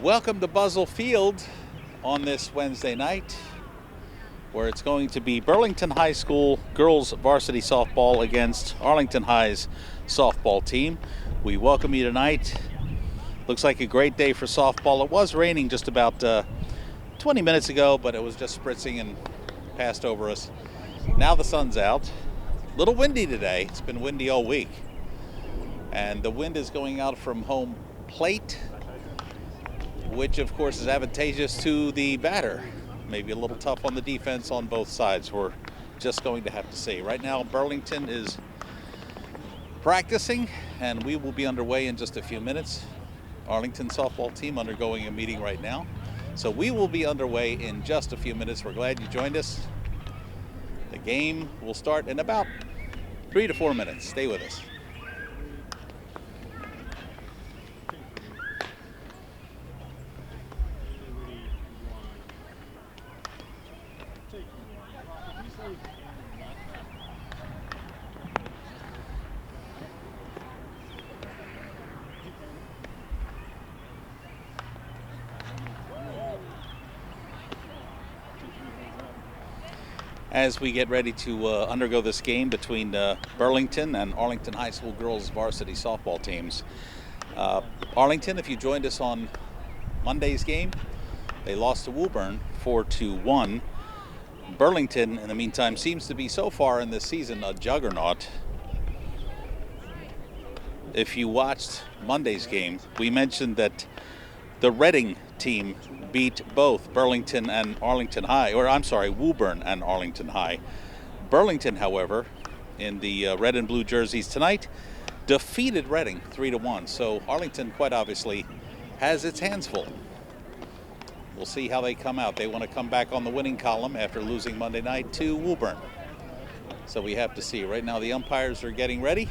Welcome to Buzzell Field on this Wednesday night, where it's going to be Burlington High School girls varsity softball against Arlington High's softball team. We welcome you tonight. Looks like a great day for softball. It was raining just about 20 minutes ago, but it was just spritzing and passed over us. Now the sun's out. A little windy today. It's been windy all week. And the wind is going out from home plate, which of course is advantageous to the batter. Maybe a little tough on the defense on both sides. We're just going to have to see. Right now Burlington is practicing and we will be underway in just a few minutes. Arlington softball team undergoing a meeting right now. So we will be underway in just a few minutes. We're glad you joined us. The game will start in about 3 to 4 minutes. Stay with us. As we get ready to undergo this game between Burlington and Arlington High School girls varsity softball teams. Arlington, if you joined us on Monday's game, they lost to Woburn 4-1. Burlington, in the meantime, seems to be so far in this season a juggernaut. If you watched Monday's game, we mentioned that the Reading team beat both Burlington and Arlington High, or I'm sorry, Woburn and Arlington High. Burlington, however, in the red and blue jerseys tonight, defeated Reading 3-1. So Arlington quite obviously has its hands full. We'll see how they come out. They want to come back on the winning column after losing Monday night to Woburn. So we have to see. Right now the umpires are getting ready.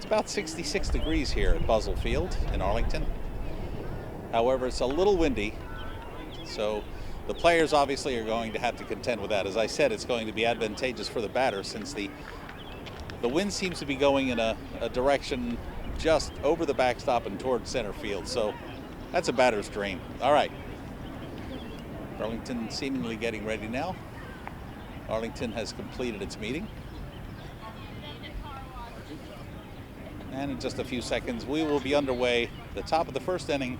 About 66 degrees here at Buzzell Field in Arlington. However, it's a little windy, so the players obviously are going to have to contend with that. As I said, it's going to be advantageous for the batter since the wind seems to be going in a direction just over the backstop and towards center field, so that's a batter's dream. All right, Burlington seemingly getting ready now. Arlington has completed its meeting. And in just a few seconds, we will be underway, the top of the first inning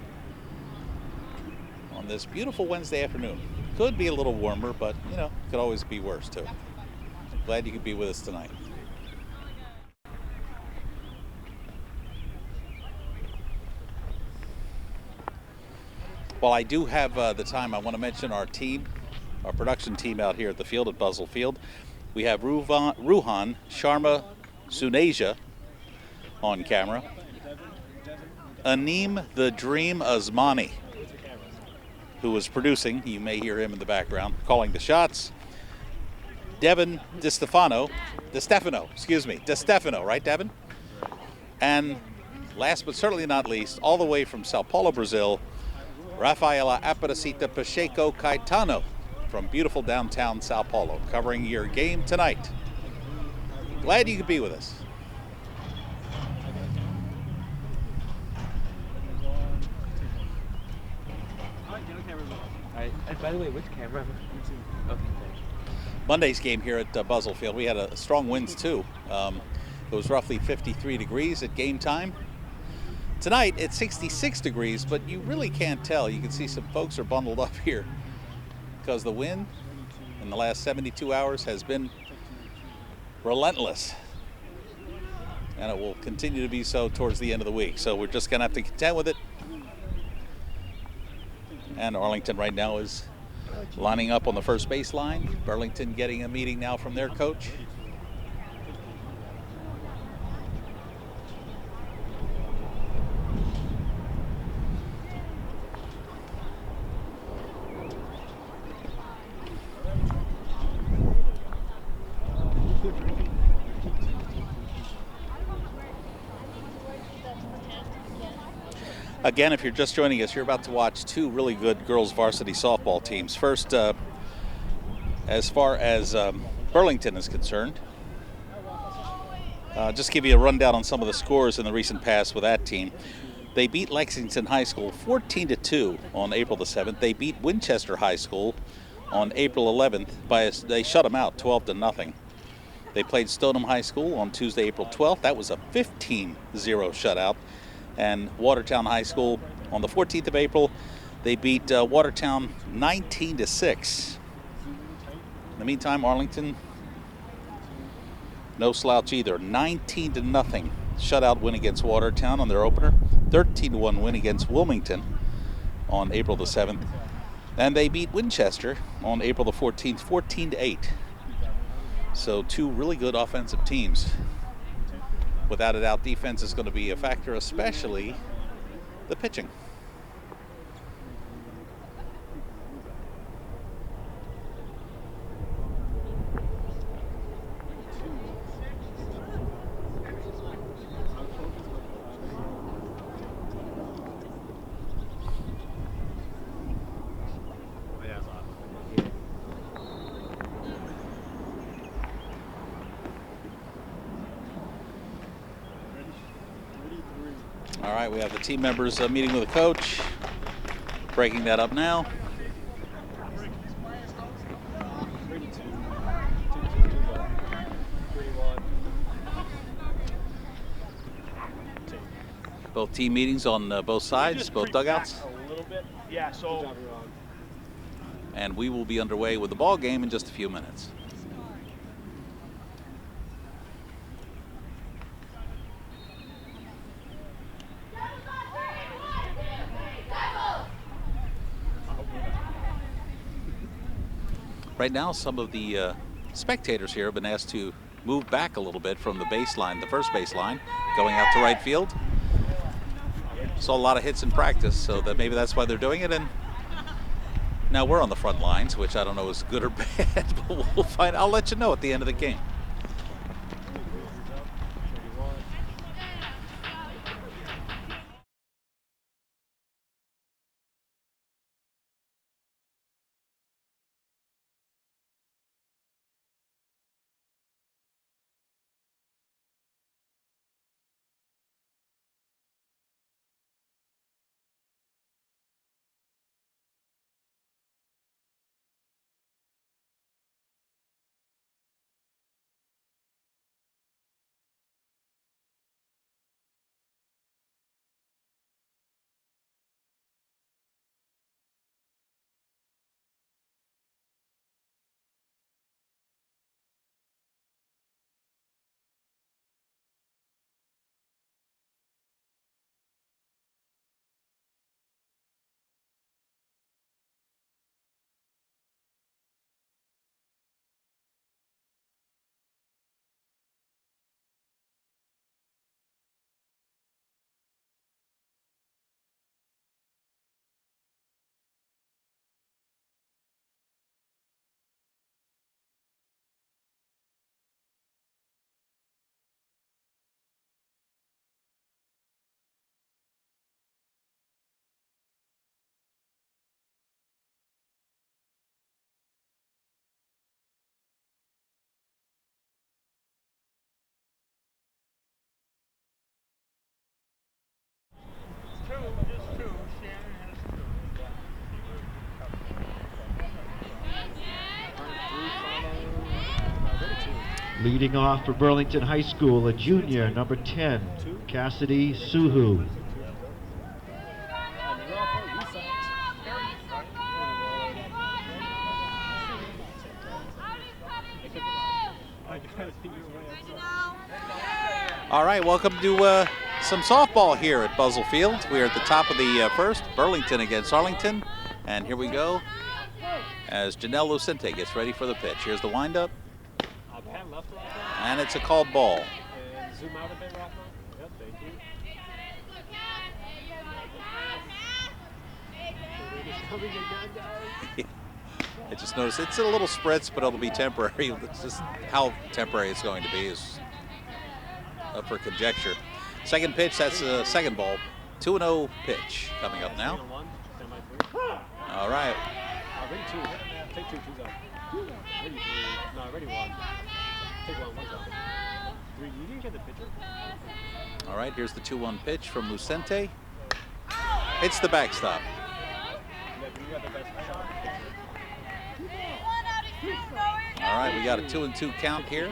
on this beautiful Wednesday afternoon. Could be a little warmer, but, you know, could always be worse, too. Glad you could be with us tonight. While I do have the time, I want to mention our team, our production team out here at the field at Buzzell Field. We have Ruhan Sharma Sunasia on camera. Aneem the Dream Azmani, who is producing. You may hear him in the background, calling the shots. Devin DeStefano, right, Devin? And last but certainly not least, all the way from Sao Paulo, Brazil, Rafaela Aparecida Pacheco Caetano from beautiful downtown Sao Paulo, covering your game tonight. Glad you could be with us. By the way, which camera? Okay. Monday's game here at Buzzell Field, we had a strong winds too. It was roughly 53 degrees at game time. Tonight it's 66 degrees, but you really can't tell. You can see some folks are bundled up here because the wind in the last 72 hours has been relentless. And it will continue to be so towards the end of the week. So we're just going to have to contend with it. And Arlington right now is lining up on the first baseline. Burlington getting a meeting now from their coach. Again, if you're just joining us, you're about to watch two really good girls varsity softball teams. First, as far as Burlington is concerned, Just give you a rundown on some of the scores in the recent past with that team. They beat Lexington High School 14-2 on April the 7th. They beat Winchester High School on April 11th. They shut them out 12-0. They played Stoneham High School on Tuesday, April 12th. That was a 15-0 shutout. And Watertown High School on the 14th of April, they beat Watertown 19-6. In the meantime, Arlington, no slouch either. 19-0 shutout win against Watertown on their opener. 13-1 win against Wilmington on April the 7th. And they beat Winchester on April the 14th, 14-8. So two really good offensive teams. Without a doubt, defense is going to be a factor, especially the pitching. All right, we have the team members meeting with the coach, breaking that up now. Both team meetings on both sides, both dugouts. A little bit. Yeah, so. And we will be underway with the ball game in just a few minutes. Right now, some of the spectators here have been asked to move back a little bit from the baseline, the first baseline, going out to right field. Saw a lot of hits in practice, so that maybe that's why they're doing it. And now we're on the front lines, which I don't know is good or bad, but we'll find. I'll let you know at the end of the game. Leading off for Burlington High School, a junior, number 10, Cassidy Suhu. All right, welcome to some softball here at Buzzell Field. We are at the top of the first, Burlington against Arlington. And here we go as Janelle Lucente gets ready for the pitch. Here's the windup. And it's a called ball. And zoom out a bit, Rafa. Yep, thank you. I just noticed it's a little spritz, but it'll be temporary. It's just how temporary it's going to be is up for conjecture. Second pitch, that's a second ball. 2-0 pitch coming up now. All right. Ready two. Take two, two's up. Ready three. No, ready one. Take one, one's out. Three, you didn't get the pitcher? All right, here's the 2-1 pitch from Lucente. It's the backstop. You got the best shot. All right, we got a 2-2 count here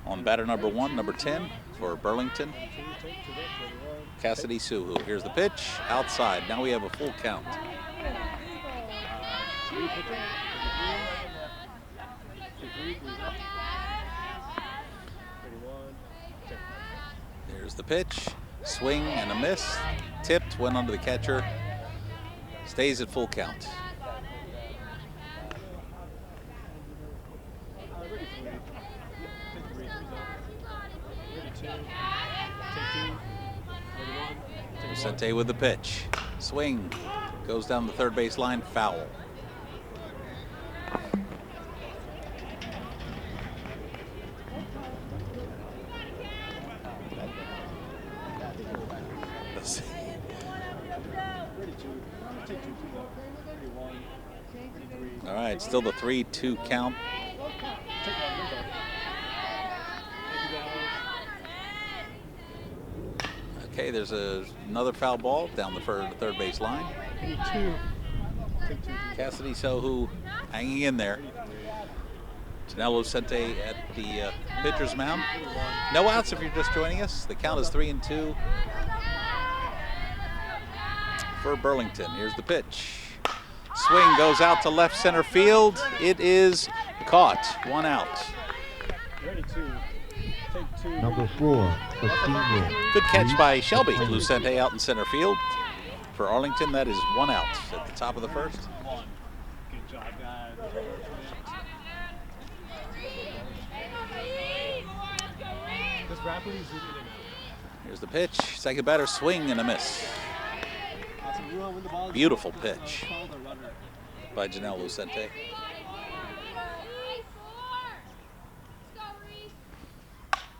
on batter number 1, number 10 for Burlington, Cassidy Suhu. Here's the pitch, outside. Now we have a full count. There's the pitch, swing and a miss. Tipped, went under the catcher. Stays at full count. Vicente with the pitch. Swing. Goes down the third base line. Foul. All right, still the 3-2 count. Okay, there's another foul ball down the third base line. Cassidy Sohu hanging in there. Janelle Lucente at the pitcher's mound. No outs if you're just joining us. The count is 3-2 for Burlington. Here's the pitch. Swing goes out to left center field. It is caught. 1 out. Number 4, the senior. Good catch by Shelby Lucente out in center field. For Arlington, that is 1 out at the top of the first. Good job, guys. This rapidly zooming in now. Here's the pitch. Second batter, swing and a miss. Beautiful pitch by Janelle Lucente.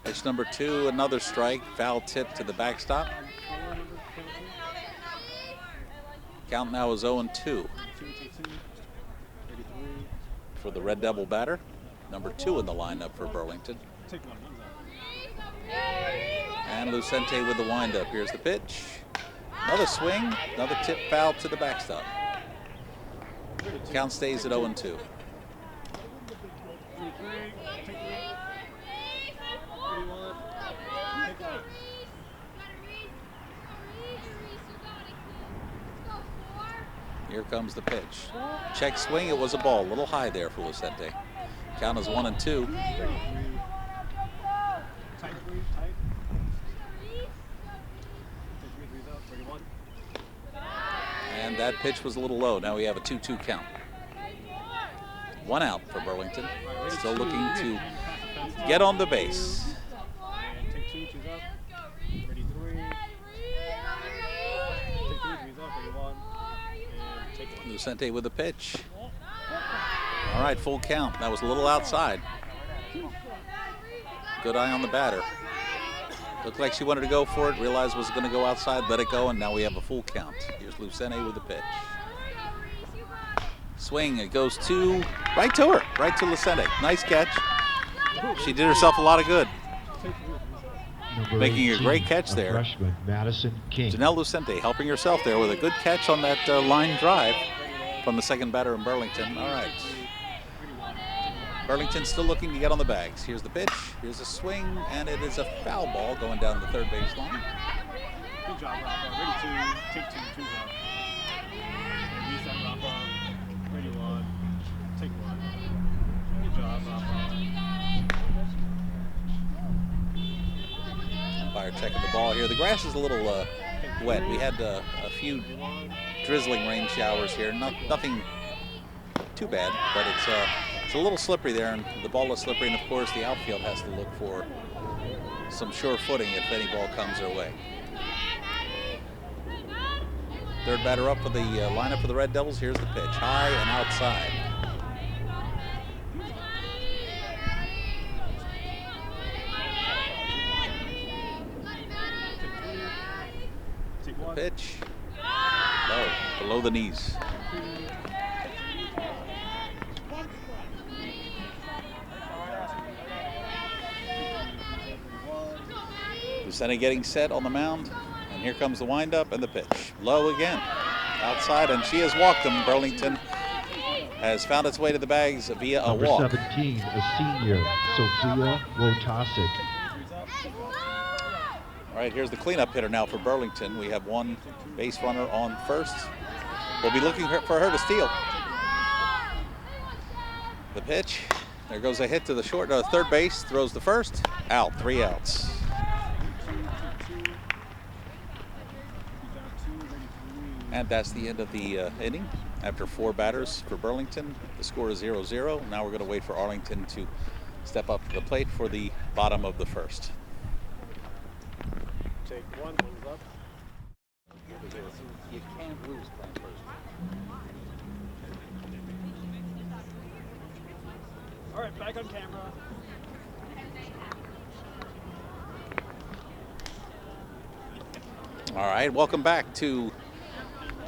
Pitch number 2, another strike, foul tip to the backstop. Count now is 0-2 for the Red Devil batter. Number 2 in the lineup for Burlington. And Lucente with the windup. Here's the pitch. Another swing, another tip foul to the backstop. Count stays at 0-2. Here comes the pitch. Check swing, it was a ball. A little high there for Lucente. Count is 1-2. And that pitch was a little low. Now we have a 2-2 count. 1 out for Burlington. Still looking to get on the base. Lucente with the pitch. All right, full count. That was a little outside. Good eye on the batter. Looked like she wanted to go for it, realized was going to go outside, let it go, and now we have a full count. Here's Lucente with the pitch. Swing, it goes right to her, right to Lucente. Nice catch. She did herself a lot of good. Making a great catch there. Freshman Madison King. Janelle Lucente helping herself there with a good catch on that line drive from the second batter in Burlington. All right. Burlington still looking to get on the bags. Here's the pitch, here's a swing, and it is a foul ball going down the third base line. Good job, Rafa. Ready to take 2, 2 out. Reset, Rafa. Ready 1, take 1. Good job, Rafa. Umpire checking the ball here. The grass is a little wet. We had a few drizzling rain showers here. Nothing too bad, but it's a little slippery there, and the ball is slippery, and of course the outfield has to look for some sure footing if any ball comes their way. Third batter up for the lineup for the Red Devils. Here's the pitch, high and outside. Pitch, low, below the knees. Senna getting set on the mound, and here comes the windup and the pitch. Low again, outside, and she has walked them. Burlington has found its way to the bags via a Number walk. 17, a senior, Sophia Wojtasic. All right, here's the cleanup hitter now for Burlington. We have one base runner on first. We'll be looking for her to steal. The pitch. There goes a hit to the third base. Throws the first. Out. 3 outs. And that's the end of the inning. After 4 batters for Burlington, the score is 0-0. Now we're going to wait for Arlington to step up to the plate for the bottom of the first. Take one, one's up. You can't lose playing first. All right, back on camera. All right, welcome back to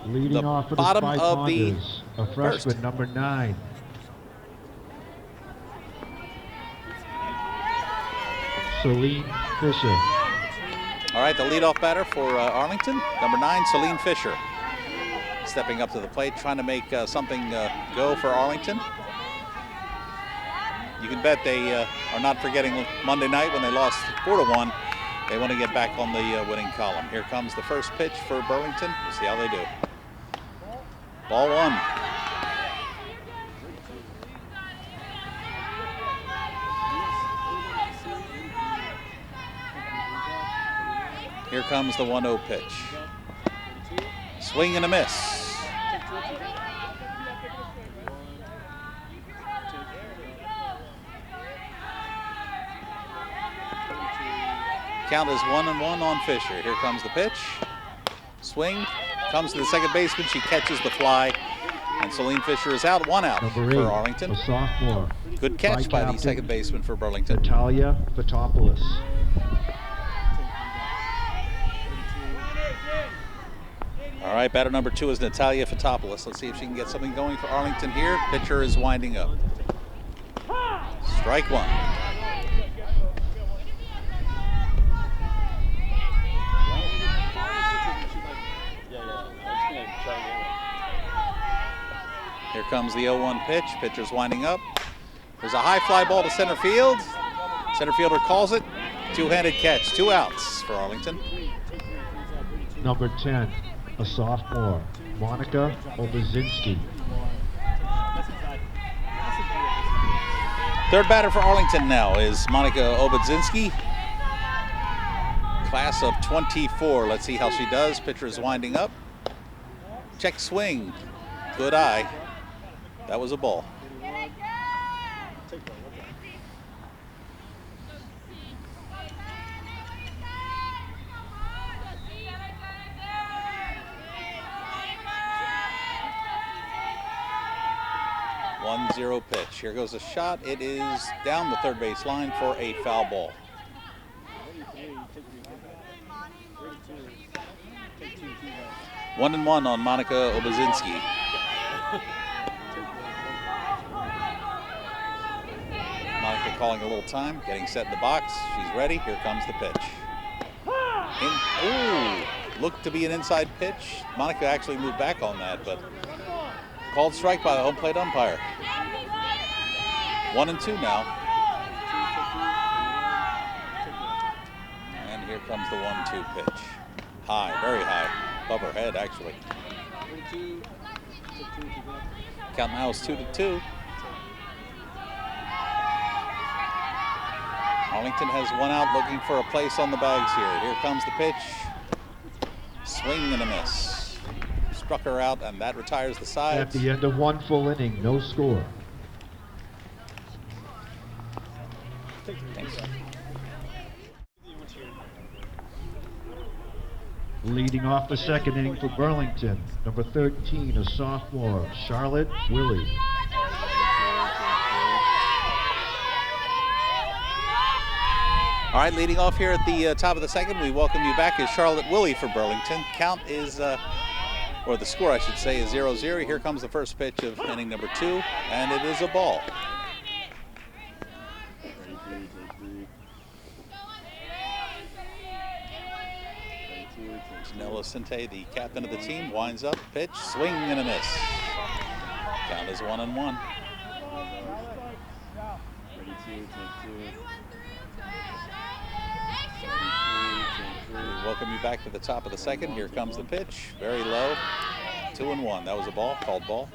Leading the off for the bottom Spy of the Ponters, a freshman, first. number 9. Celine Fisher. All right, the leadoff batter for Arlington, number 9, Celine Fisher. Stepping up to the plate, trying to make something go for Arlington. You can bet they are not forgetting Monday night when they lost 4-1. They want to get back on the winning column. Here comes the first pitch for Burlington. We'll see how they do. Ball 1. Here comes the 1-0 pitch. Swing and a miss. Count is 1-1 on Fisher. Here comes the pitch. Swing. Comes to the second baseman. She catches the fly. And Celine Fisher is out. 1 out Number 8, for Arlington. a sophomore. Good catch by the Captain second baseman for Burlington. Natalia Fotopoulos. All right, batter number 2 is Natalia Fotopoulos. Let's see if she can get something going for Arlington here. Pitcher is winding up. Strike 1. Here comes the 0-1 pitch. Pitcher's winding up. There's a high fly ball to center field. Center fielder calls it. Two-handed catch. 2 outs for Arlington. Number 10, a sophomore, Monica Obazinski. Third batter for Arlington now is Monica Obadzinski. Class of 24. Let's see how she does. Pitcher is winding up. Check swing. Good eye. That was a ball. 1-0 pitch. Here goes a shot. It is down the third base line for a foul ball. One and one on Monica Obazinski. Monica calling a little time, getting set in the box. She's ready. Here comes the pitch. Looked to be an inside pitch. Monica actually moved back on that, but called strike by the home plate umpire. 1-2 now. And here comes the 1-2 pitch. High, very high. Above her head, actually. Count now is 2-2. Arlington has 1 out, looking for a place on the bags here. Here comes the pitch. Swing and a miss. Struck her out, and that retires the side. At the end of 1 full inning, no score. Thanks. Leading off the second inning for Burlington, number 13, a sophomore, Charlotte Willie. All right, leading off here at the top of the second, we welcome you back as Charlotte Willie for Burlington. Count is, or the score I should say, is 0-0. Here comes the first pitch of inning number 2, and it is a ball. Janela Sinte, the captain of the team, winds up, pitch, swing and a miss. Count is 1-1. Ready two, take two. We welcome you back to the top of the second. Here comes the pitch, very low, 2-1. That was a ball, called ball.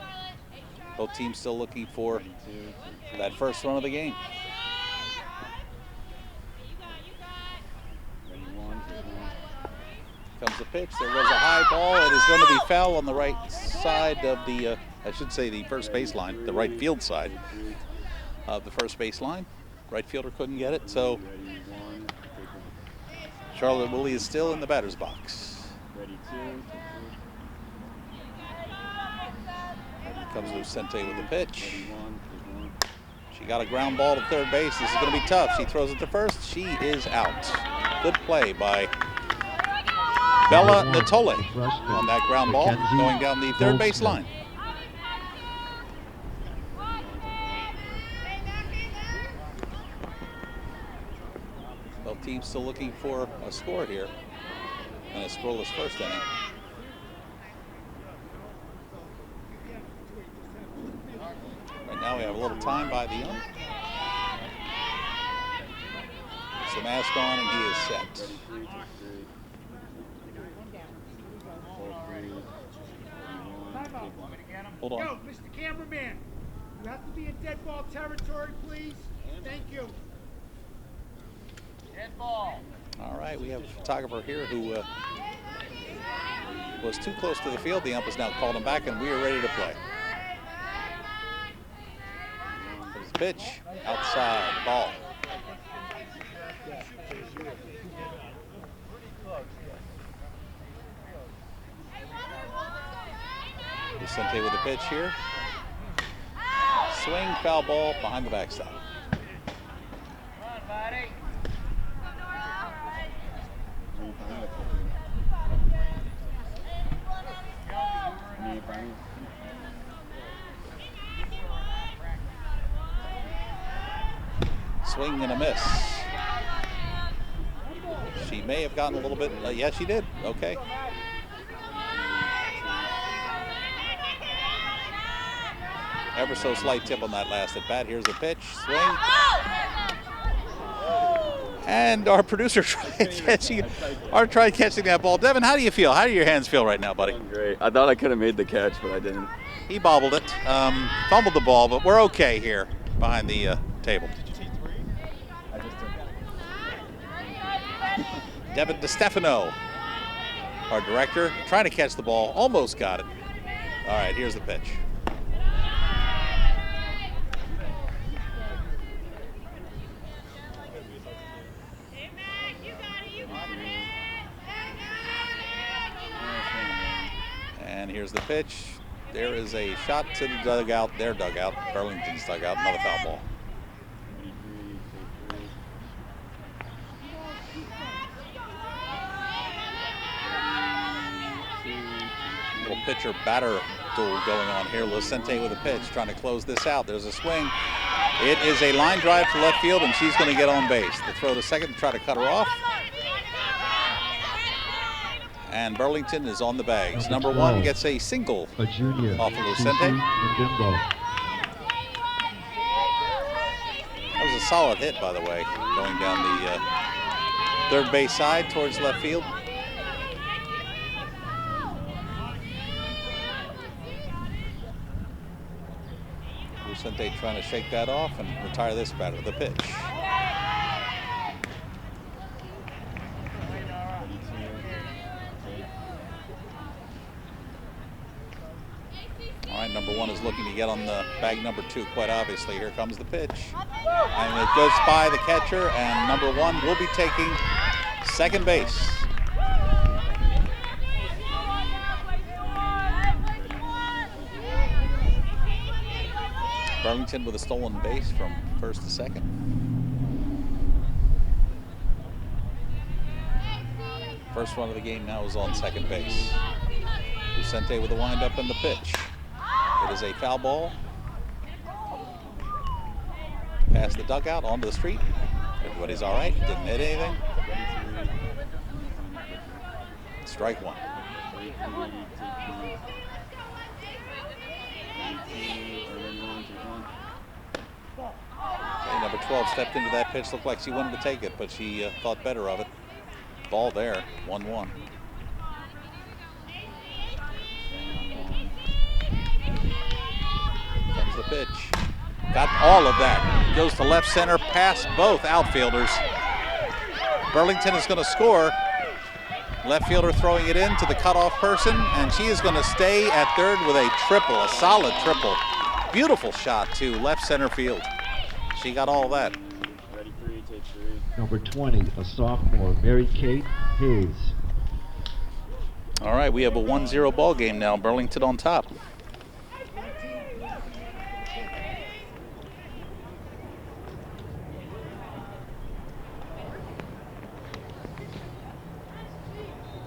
Both teams still looking for that first run of the game. Comes the pitch, there goes a high ball. It is going to be foul on the right side of the, I should say the first baseline, the right field side of the first baseline. Right fielder couldn't get it, so Charlotte Woolley is still in the batter's box. Ready two. Comes Lucente with the pitch. She got a ground ball to third base. This is going to be tough. She throws it to first. She is out. Good play by Bella Natole on that ground ball going down the third base line. Both teams still looking for a score here and a scoreless first inning. Right now we have a little time by the ump. Puts the mask on and he is set. Hold on. Yo, Mr. Cameraman, you have to be in dead ball territory, please. Thank you. Dead ball. All right, we have a photographer here who was too close to the field. The ump has now called him back, and we are ready to play. There's the pitch, outside, ball. Vicente with the pitch here. Swing, foul ball behind the backstop. Swing and a miss. She may have gotten a little bit, yeah, she did. Okay. Ever so slight tip on that last at bat. Here's the pitch, swing. And our producer tried catching that ball. Devin, how do you feel? How do your hands feel right now, buddy? Great. I thought I could have made the catch, but I didn't. He bobbled it, fumbled the ball, but we're okay here behind the table. I just took it. Devin DeStefano, our director, trying to catch the ball, almost got it. All right, here's the pitch. And here's the pitch. There is a shot to the dugout, their dugout, Burlington's dugout, another foul ball. Little pitcher batter duel going on here. Lucente with a pitch, trying to close this out. There's a swing. It is a line drive to left field, and she's going to get on base. The throw to second to try to cut her off. And Burlington is on the bags. Number 1 gets a single A junior. off of Lucente. That was a solid hit, by the way, going down the third base side towards left field. Lucente trying to shake that off and retire this batter. The pitch. All right, number 1 is looking to get on the bag number 2, quite obviously. Here comes the pitch. And it goes by the catcher, and number 1 will be taking second base. Burlington with a stolen base from first to second. First run of the game now is on second base. Lucente with the windup and the pitch. It is a foul ball. Past the dugout, onto the street. Everybody's all right. Didn't hit anything. strike one. Okay, number 12 stepped into that pitch. Looked like she wanted to take it, but she thought better of it. Ball there, 1-1. Comes the pitch. Got all of that. Goes to left center, past both outfielders. Burlington is going to score. Left fielder throwing it in to the cutoff person, and she is going to stay at third with a triple, a solid triple. Beautiful shot to left center field. She got all that. Ready, 3, take 3. Number 20, a sophomore, Mary Kate Hayes. All right, we have a 1-0 ball game now. Burlington on top.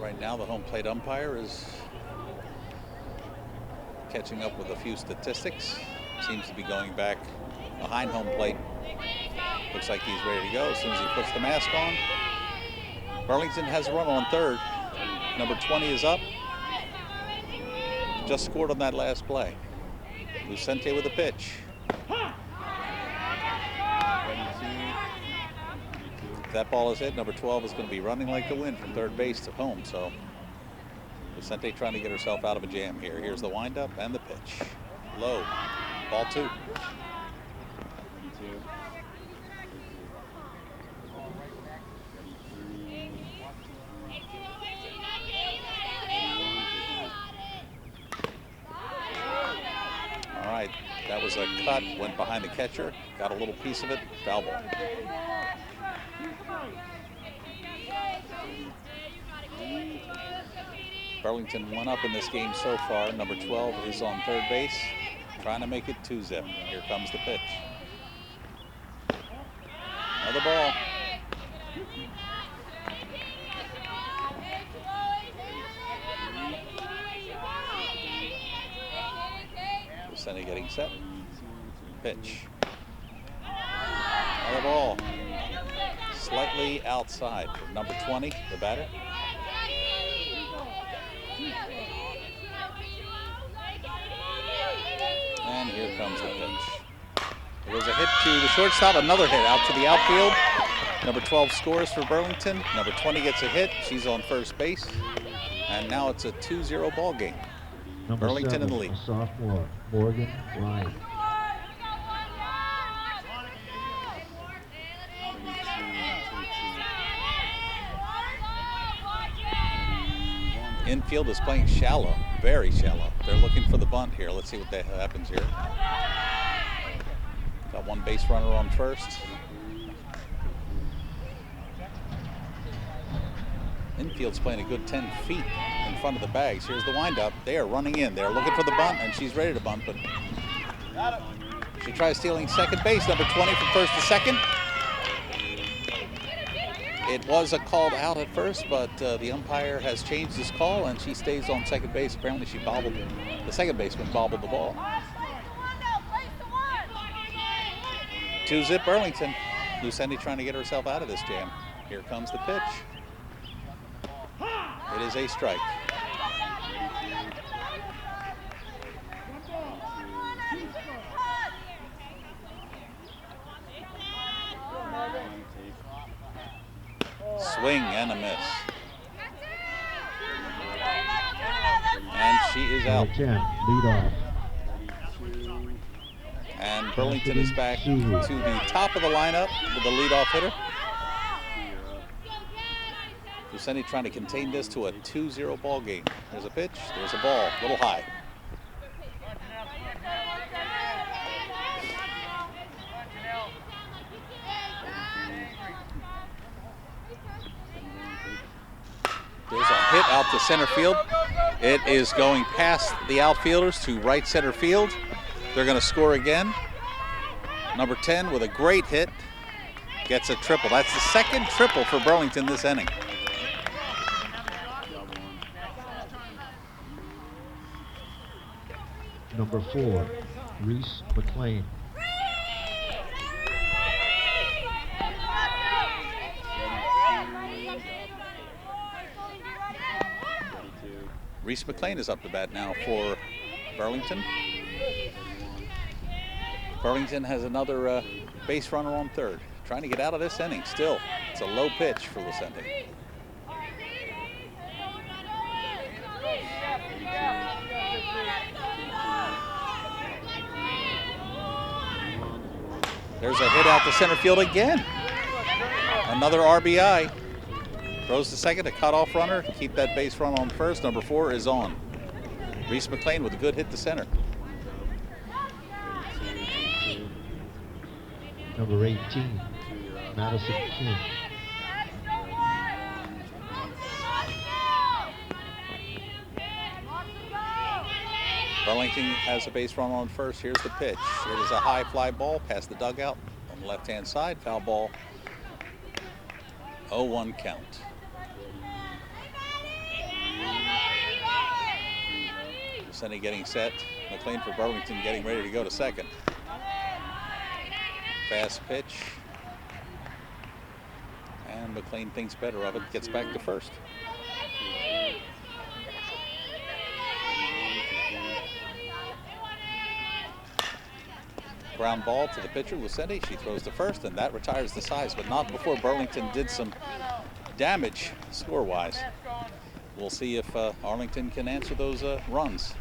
Right now, the home plate umpire is catching up with a few statistics. Seems to be going back behind home plate. Looks like he's ready to go as soon as he puts the mask on. Burlington has a run on third. Number 20 is up. Just scored on that last play. Lucente with a pitch. If that ball is hit, number 12 is going to be running like the wind from third base to home. So Lucente trying to get herself out of a jam here. Here's the windup and the pitch. Low. Ball 2. All right, that was a cut, went behind the catcher, got a little piece of it, foul ball. Burlington 1 up in this game so far. Number 12 is on third base, trying to make it 2-zip. Here comes the pitch. Another ball. Lucente getting set. Pitch. Another ball. Slightly outside for number 20, the batter. And here comes the pitch. It was a hit to the shortstop, another hit out to the outfield. Number 12 scores for Burlington. Number 20 gets a hit. She's on first base. And now it's a 2-0 ball game. Number Burlington 7, in the lead. a sophomore, Morgan Ryan. Infield is playing shallow, very shallow. They're looking for the bunt here. Let's see what that happens here. Got one base runner on first. Infield's playing a good 10 feet in front of the bags. Here's the windup. They are running in. They're looking for the bunt, and she's ready to bunt, but she tries stealing second base. Number 20 from first to second. It was a called out at first, but the umpire has changed his call, and she stays on second base. Apparently she bobbled, the second baseman bobbled the ball. 2-zip Burlington. Lucente trying to get herself out of this jam. Here comes the pitch. It is a strike. Swing and a miss. And she is out. Number 10, lead off. And Burlington is back to the top of the lineup with the leadoff hitter. Lucente trying to contain this to a 2-0 ball game. There's a pitch, there's a ball, a little high. There's a hit out to center field. It is going past the outfielders to right center field. They're going to score again. Number 10 with a great hit gets a triple. That's the second triple for Burlington this inning. Number 4, Reese McLean. Reese McLean is up to bat now for Burlington. Burlington has another base runner on third. Trying to get out of this inning still. It's a low pitch for Lucente. There's a hit out to center field again. Another RBI. Throws to second, a cutoff runner. Keep that base run on first. Number 4 is on. Reese McLean with a good hit to center. Number 18, Madison King. Burlington has a base run on first. Here's the pitch. It is a high fly ball past the dugout on the left-hand side. Foul ball. 0-1 count. Lucente getting set. McLean for Burlington getting ready to go to second. Fast pitch. And McLean thinks better of it. Gets back to first. Ground ball to the pitcher, Lucente. She throws to first, and that retires the size, but not before Burlington did some damage score-wise. We'll see if Arlington can answer those runs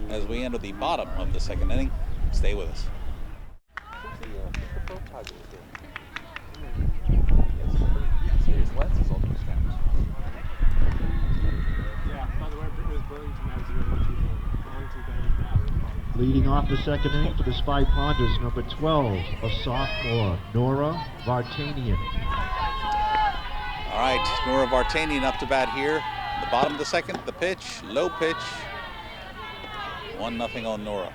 as we enter the bottom of the second inning. Stay with us. Yeah, by the way, it was Burlington as you were Leading off the second inning for the Spy Ponders, number 12, a sophomore, Nora Vartanian. All right, Nora Vartanian up to bat here. The bottom of the second, the pitch, low pitch. 1-0 on Nora.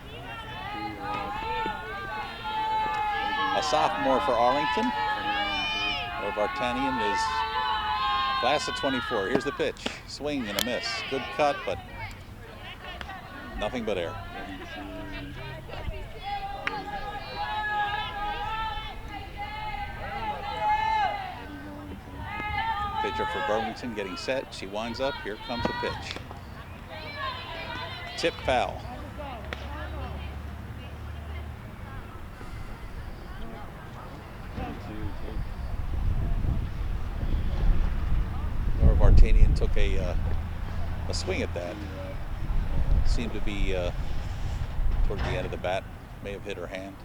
A sophomore for Arlington. Nora Vartanian is class of 24. Here's the pitch, swing and a miss. Good cut, but nothing but air. Pitcher for Burlington getting set. She winds up. Here comes the pitch. Tip foul. Nora Vartanian took a swing at that. Seemed to be toward the end of the bat. May have hit her hand.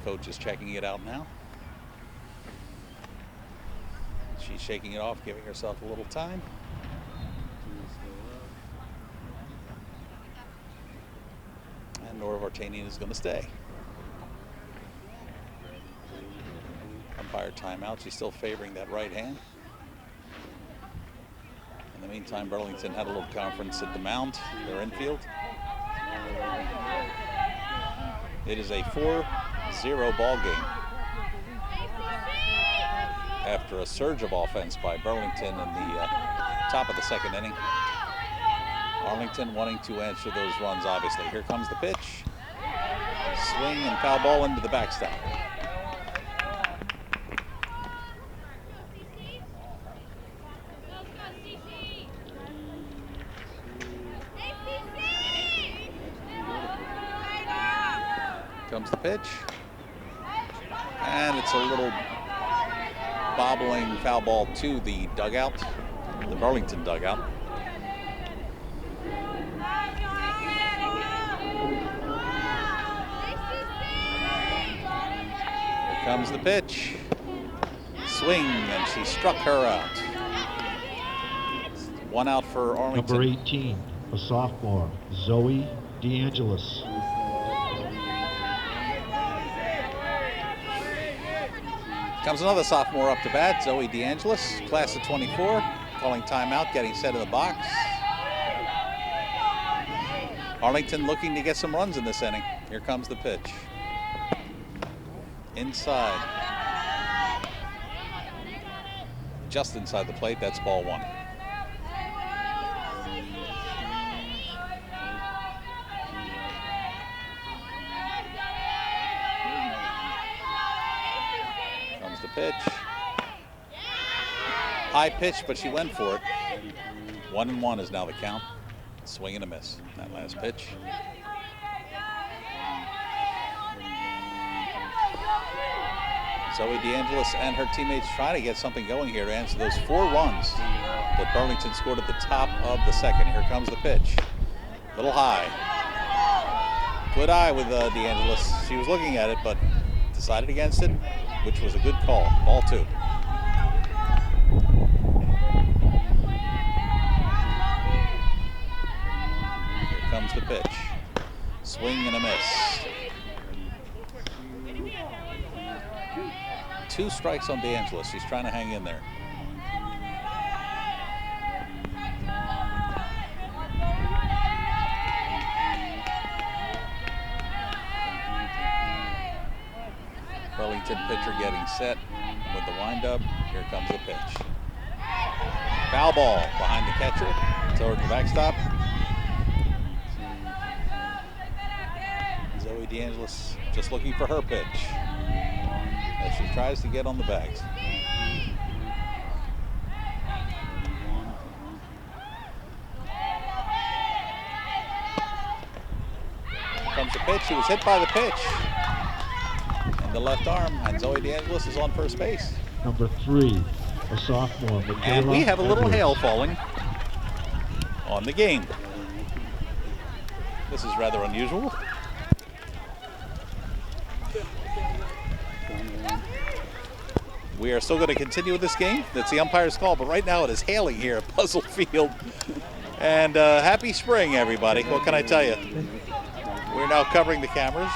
Coach is checking it out now. She's shaking it off, giving herself a little time. And Nora Vartanian is going to stay. Umpire timeout. She's still favoring that right hand. In the meantime, Burlington had a little conference at the mound, their infield. It is a 4-0 ball game. After a surge of offense by Burlington in the top of the second inning. Arlington wanting to answer those runs, obviously. Here comes the pitch. Swing and foul ball into the backstop. Comes the pitch. And it's a little bobbling foul ball to the dugout, the Burlington dugout. Here comes the pitch. Swing, and she struck her out. 1 out for Arlington. Number 18, a sophomore, Zoe DeAngelis. Comes another sophomore up to bat, Zoe DeAngelis, class of 24, calling timeout, getting set in the box. Arlington looking to get some runs in this inning. Here comes the pitch. Inside. Just inside the plate, that's ball 1. Pitch. High pitch, but she went for it. 1-1 is now the count. Swing and a miss. That last pitch. Zoe DeAngelis and her teammates trying to get something going here to answer those 4 runs that Burlington scored at the top of the second. Here comes the pitch. Little high. Good eye with DeAngelis. She was looking at it, but decided against it, which was a good call. Ball 2. Here comes the pitch. Swing and a miss. 2 strikes on DeAngelis. She's trying to hang in there. Burlington pitcher getting set with the windup. Here comes the pitch. Foul ball behind the catcher. Toward the backstop. Zoe DeAngelis just looking for her pitch as she tries to get on the bags. Comes the pitch. She was hit by the pitch in the left arm, and Zoe DeAngelis is on first base. Number 3, a sophomore. And we have a little hail falling on the game. This is rather unusual. We are still going to continue with this game. That's the umpire's call, but right now it is hailing here at Puzzle Field. And happy spring, everybody. What can I tell you? We're now covering the cameras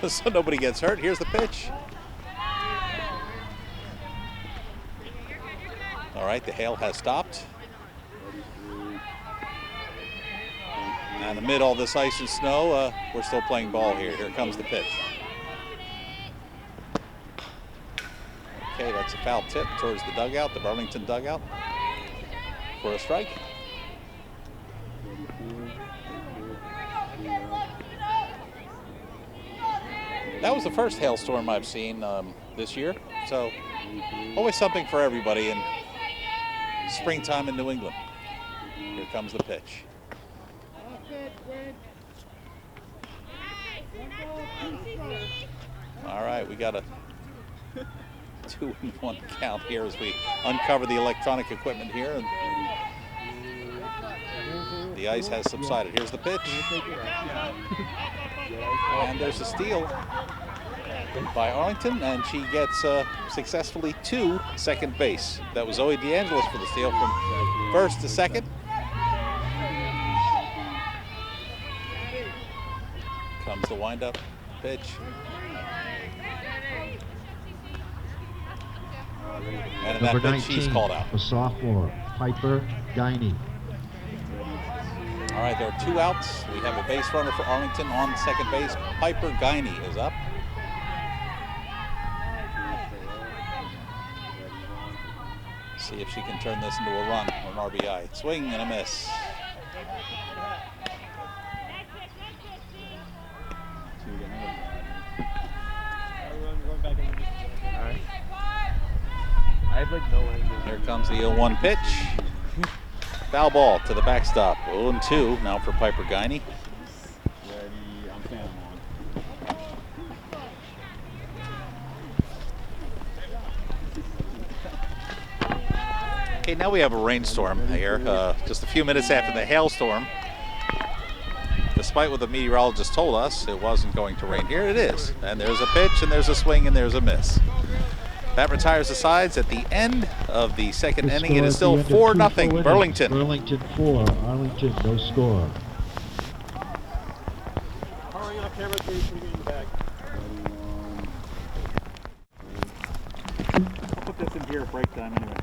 so nobody gets hurt. Here's the pitch. All right, the hail has stopped. And amid all this ice and snow, we're still playing ball here. Here comes the pitch. Okay, that's a foul tip towards the dugout, the Burlington dugout, for a strike. That was the first hailstorm I've seen this year, so always something for everybody in springtime in New England. Here comes the pitch. All right, we got a 2-1 count here as we uncover the electronic equipment here, and the ice has subsided. Here's the pitch, and there's a steal by Arlington, and she gets successfully to second base. That was Zoe DeAngelis for the steal from first to second. Comes the windup pitch. And in that Number pitch, she's 19, called out. a sophomore, Piper Guiney. All right, there are 2 outs. We have a base runner for Arlington on second base. Piper Guiney is up. See if she can turn this into a run or an RBI. Swing and a miss. Alright. I have like no idea. Here comes the 0-1 pitch. Foul ball to the backstop. 0-2 now for Piper Guiney. Ready, I'm standing on. Okay, now we have a rainstorm here, just a few minutes after the hailstorm. Despite what the meteorologist told us, it wasn't going to rain. Here it is. And there's a pitch, and there's a swing, and there's a miss. That retires the sides at the end of the second inning. It is still 4-0 Burlington. Burlington 4, Arlington no score. Hurry up, camera 3, so we get in the bag. I'll put this in here at break time anyway.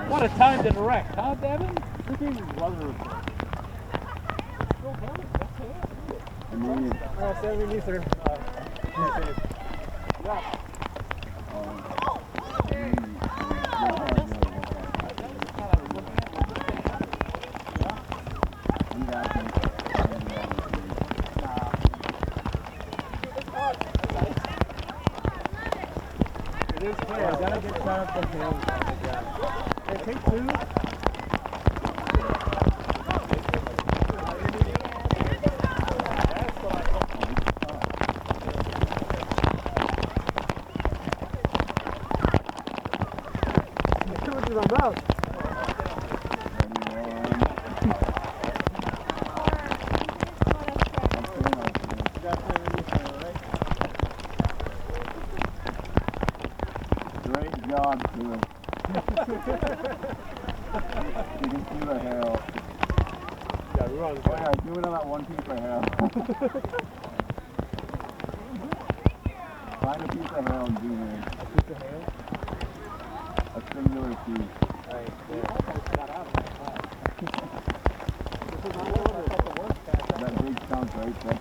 What a time to direct, huh, Devin? Send me Luther. It this play. I gotta get shot up the field. Hey, take two. I'm out. Great job, too. You can see the hail. Yeah, we're on. Oh, yeah, do it on that one piece of hail. Find a piece of hail and zoom in. A piece of hail? A singular piece. Alright, That big chunk right there.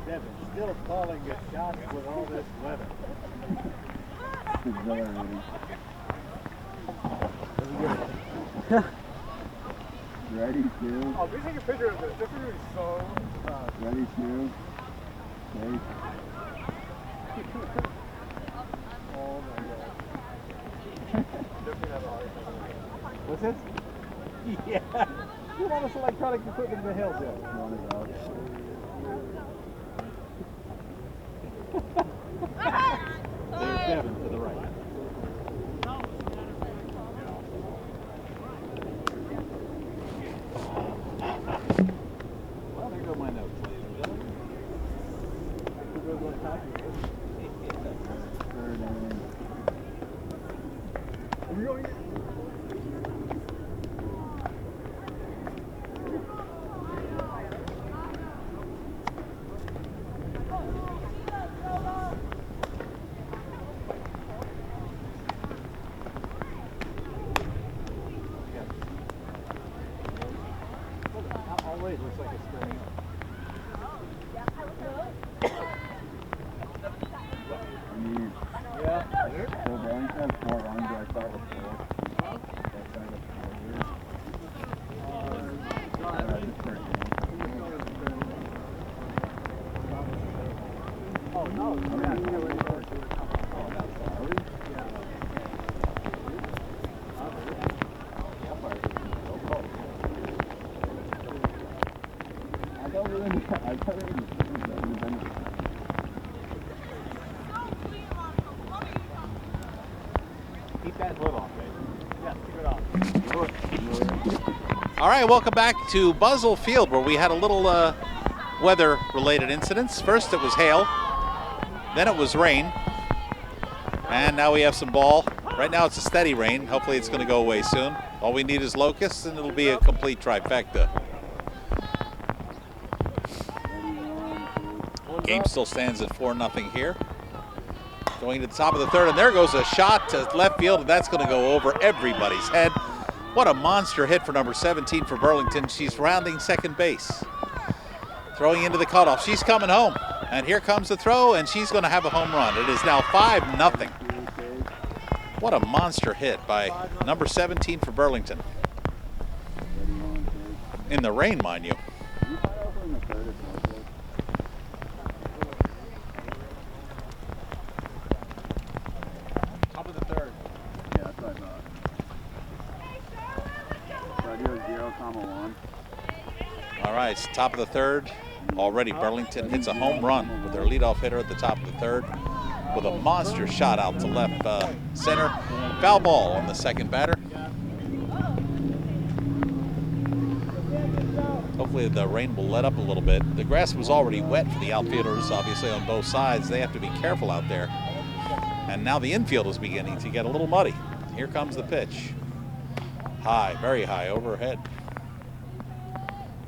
Devin, still calling it shots with all this weather. Exhilarating. Ready, two. Oh, we take a picture of this. This is going to be so... Ready, two. Okay. Oh my god. What's this? Yeah. You want us electronic equipment in the hills, yeah. One is out. There's Devin to the right. Well, there go my notes, ladies and gentlemen. Third inning. Are we going? Always looks like it's going up. Yeah. So Burlington has 4 runs, I thought was 4. That's kind of 4 years. Just for a game. Oh, no. I thought it was independent. Keep that hood off, baby. Yeah, keep it off. All right, welcome back to Buzzell Field, where we had a little weather-related incidents. First it was hail, then it was rain, and now we have some ball. Right now it's a steady rain. Hopefully it's going to go away soon. All we need is locusts, and it'll be a complete trifecta. Game still stands at 4-0 here. Going to the top of the third, and there goes a shot to left field, and that's going to go over everybody's head. What a monster hit for number 17 for Burlington. She's rounding second base. Throwing into the cutoff. She's coming home. And here comes the throw, and she's going to have a home run. It is now 5-0. What a monster hit by number 17 for Burlington. In the rain, mind you. Top of the third. Yeah, that's what I thought. So I do a 0,1. All right, it's top of the third. Already Burlington hits a home run with their leadoff hitter at the top of the third with a monster shot out to left center. Foul ball on the second batter. Hopefully the rain will let up a little bit. The grass was already wet for the outfielders, obviously, on both sides. They have to be careful out there. And now the infield is beginning to get a little muddy. Here comes the pitch. High, very high, overhead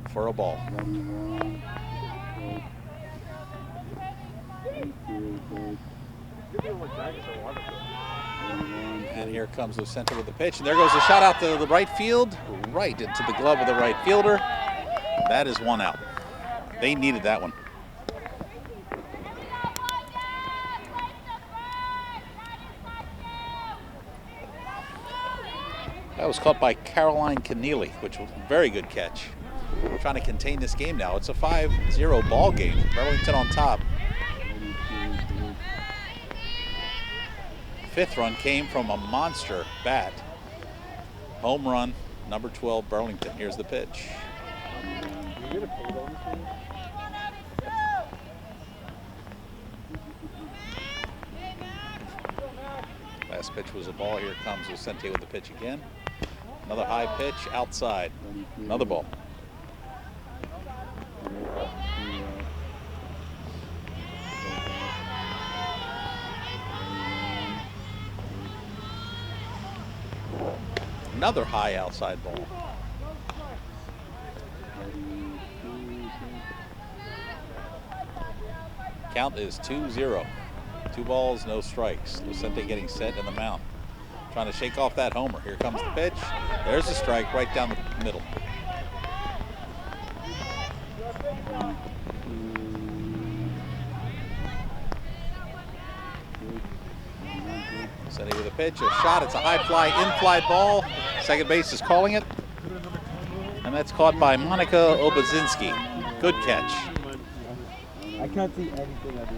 for a ball. And here comes the center with the pitch. And there goes a shot out to the right field, right into the glove of the right fielder. That is one out. They needed that one. That was caught by Caroline Keneally, which was a very good catch. We're trying to contain this game now. It's a 5-0 ball game. Burlington on top. Fifth run came from a monster bat. Home run, number 12, Burlington. Here's the pitch. Last pitch was a ball. Here comes Vicente with the pitch again. Another high pitch outside. Another ball. Another high outside ball. Count is 2-0. 2 balls, no strikes. Vicente getting set in the mound. Trying to shake off that homer. Here comes the pitch. There's a strike right down the middle. Vicente with a pitch, a shot. It's a high fly, in-fly ball. Second base is calling it. And that's caught by Monica Obazinski. Good catch. I can't see anything I do.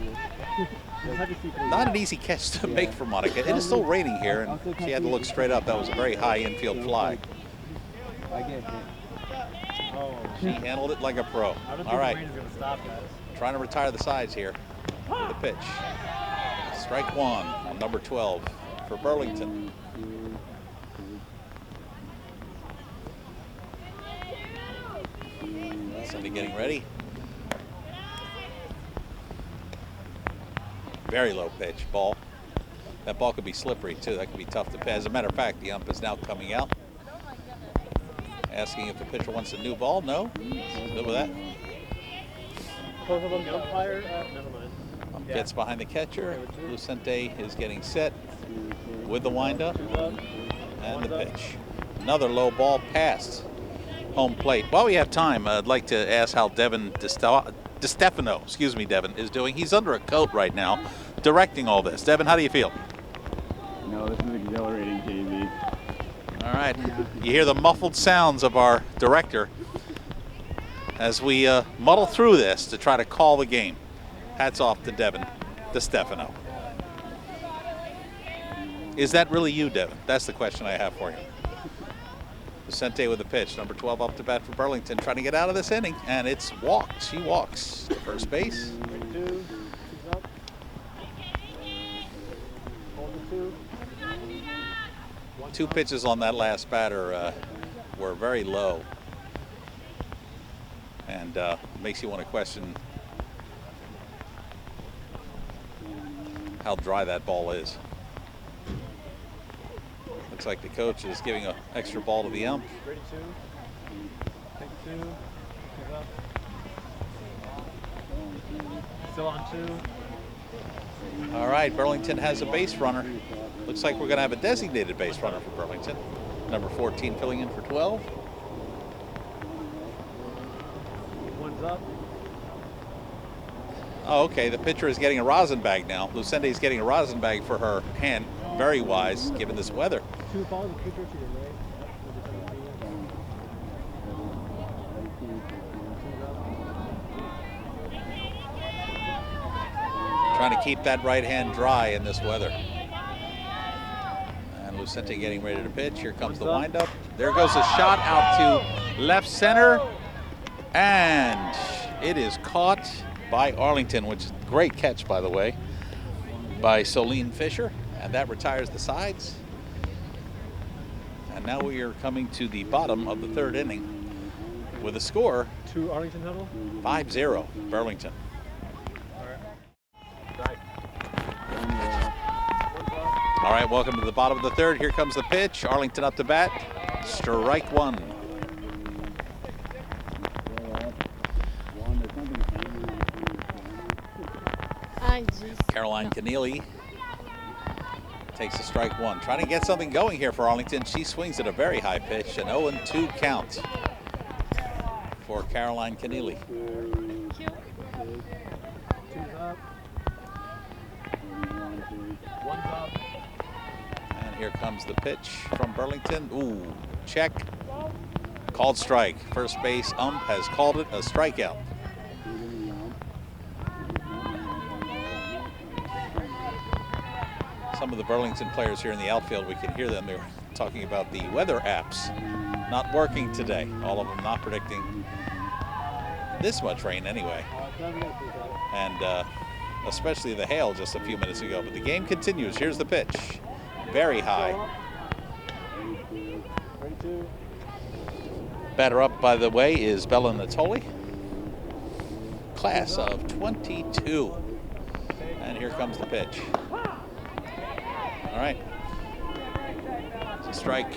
Not an easy catch to make for Monica. It is still raining here, and she had to look straight up. That was a very high infield fly. I get hit. She handled it like a pro. All right. Trying to retire the sides here with the pitch. Strike one on number 12 for Burlington. Cindy getting ready. Very low pitch ball. That ball could be slippery too. That could be tough to pass. As a matter of fact, the ump is now coming out, asking if the pitcher wants a new ball. No, good with that. Ump gets behind the catcher. Lucente is getting set with the windup and the pitch. Another low ball past home plate. While we have time, I'd like to ask how Devin DeStefano, Devin, is doing. He's under a coat right now, directing all this. Devin, how do you feel? No, this is exhilarating, JV. All right. You hear the muffled sounds of our director as we muddle through this to try to call the game. Hats off to Devin DeStefano. Is that really you, Devin? That's the question I have for you. Vicente with the pitch, number 12 up to bat for Burlington, trying to get out of this inning, and it's walked. She walks to first base. 2 pitches on that last batter were very low, and makes you want to question how dry that ball is. Looks like the coach is giving an extra ball to the ump. Ready two. Take 2. Pick up. Still on 2. All right, Burlington has a base runner. Looks like we're going to have a designated base runner for Burlington. Number 14 filling in for 12. One's up. Oh, okay. The pitcher is getting a rosin bag now. Lucente is getting a rosin bag for her hand. Very wise, given this weather. Two balls, the pitcher to your right. Trying to keep that right hand dry in this weather. And Lucente getting ready to pitch. Here comes the windup. There goes a shot out to left center. And it is caught by Arlington, which is a great catch, by the way, by Solene Fisher. And that retires the sides. And now we are coming to the bottom of the third inning with a score 2 Arlington huddle. 5-0 Burlington. All right, welcome to the bottom of the third. Here comes the pitch. Arlington up to bat. Strike one. Caroline Keneally takes a strike one. Trying to get something going here for Arlington. She swings at a very high pitch. An 0-2 count for Caroline Keneally. And here comes the pitch from Burlington. Ooh, check. Called strike. First base ump has called it a strikeout. Some of the Burlington players here in the outfield, we can hear them. They're talking about the weather apps not working today. All of them not predicting this much rain anyway. And especially the hail just a few minutes ago. But the game continues. Here's the pitch. Very high. Batter up, by the way, is Bella Natoli. Class of 22. And here comes the pitch. All right. It's a strike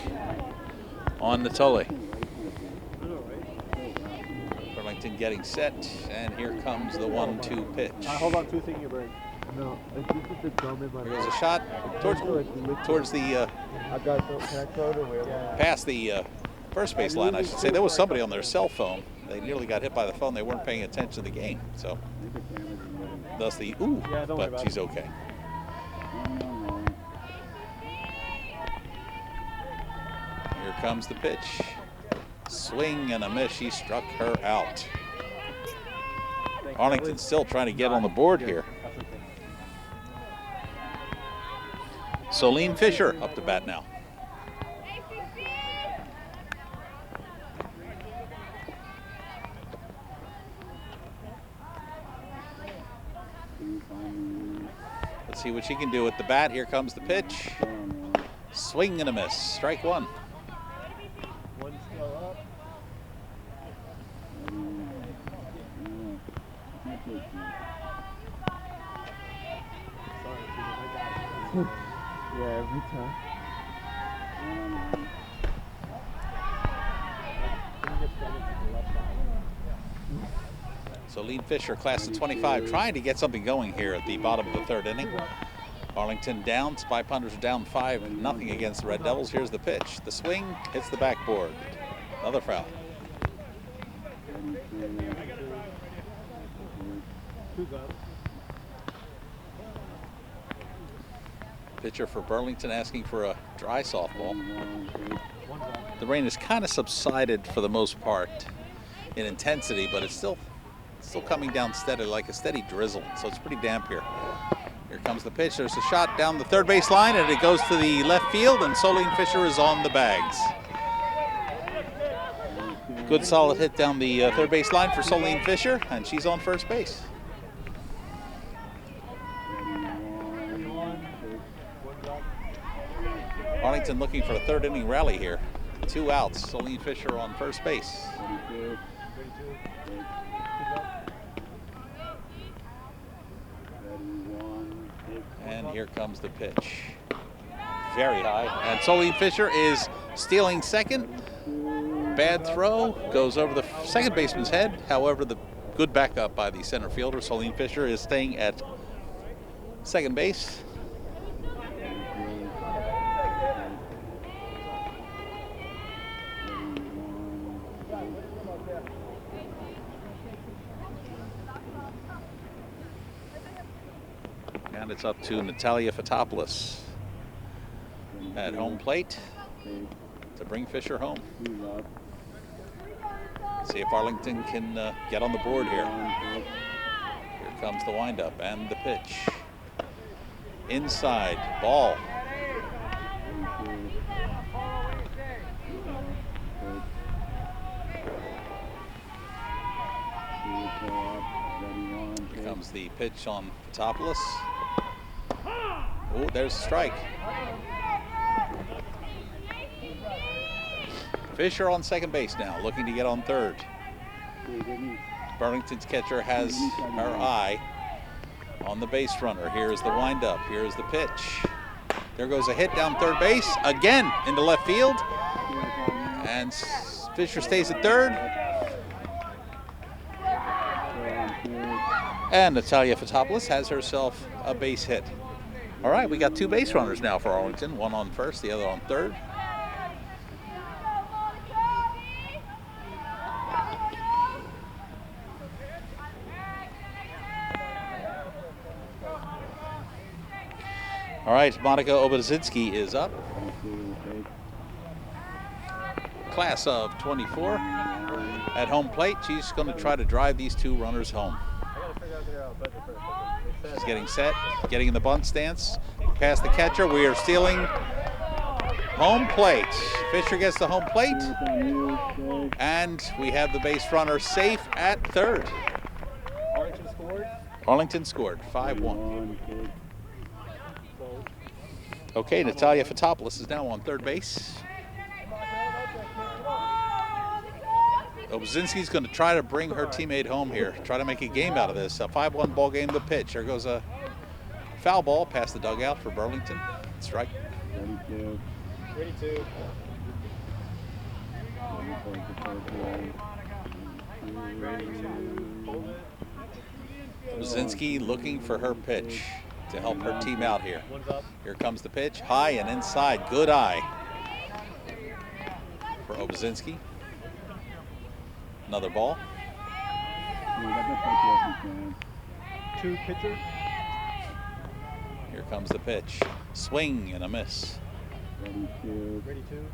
on Natoli. Burlington getting set, and here comes the 1-2 pitch. Hold on, 2 things you break. No, it's just the comment. There goes a shot towards the past the first base line, I should say. There was somebody on their cell phone. They nearly got hit by the phone. They weren't paying attention to the game. So thus the ooh, but she's okay. Here comes the pitch. Swing and a miss. She struck her out. Arlington still trying to get on the board here. Solene Fisher up to bat now. Let's see what she can do with the bat. Here comes the pitch. Swing and a miss. Strike one. One still up. Yeah, every time. Solene Fisher, class of 25, trying to get something going here at the bottom of the third inning. Arlington down. Spy Pounders are down 5-0 against the Red Devils. Here's the pitch. The swing hits the backboard. Another foul. Pitcher for Burlington asking for a dry softball. The rain has kind of subsided for the most part in intensity, but it's still coming down steady, like a steady drizzle. So it's pretty damp here. Here comes the pitch. There's a shot down the third base line, and it goes to the left field, and Solene Fisher is on the bags. Good solid hit down the third base line for Solene Fisher, and she's on first base. Arlington looking for a third inning rally here. 2 outs. Solene Fisher on first base. And here comes the pitch. Very high. And Solene Fisher is stealing second. Bad throw. Goes over the second baseman's head. However, the good backup by the center fielder. Solene Fisher is staying at second base. And it's up to Natalia Fotopoulos at home plate to bring Fisher home. See if Arlington can get on the board here. Here comes the windup and the pitch. Inside, ball. Here comes the pitch on Fotopoulos. Oh, there's a strike. Fisher on second base now, looking to get on third. Burlington's catcher has her eye on the base runner. Here's the windup. Here's the pitch. There goes a hit down third base, again into left field. And Fisher stays at third. And Natalia Fotopoulos has herself a base hit. All right, we got two base runners now for Arlington, one on first, the other on third. All right, Monica Obozinski is up. Class of 24 at home plate. She's going to try to drive these two runners home. She's getting set, getting in the bunt stance. Past the catcher, we are stealing home plate. Fisher gets the home plate. And we have the base runner safe at third. Arlington scored. Arlington scored, 5-1. Okay, Natalia Fotopoulos is now on third base. Obozinski's going to try to bring her teammate home here, try to make a game out of this. A 5-1 ball game, the pitch. There goes a foul ball past the dugout for Burlington. Strike. 32. Obozinski looking for her pitch to help her team out here. Here comes the pitch, high and inside, good eye for Obozinski. Another ball. Two pitchers. Here comes the pitch, swing and a miss. Ready two.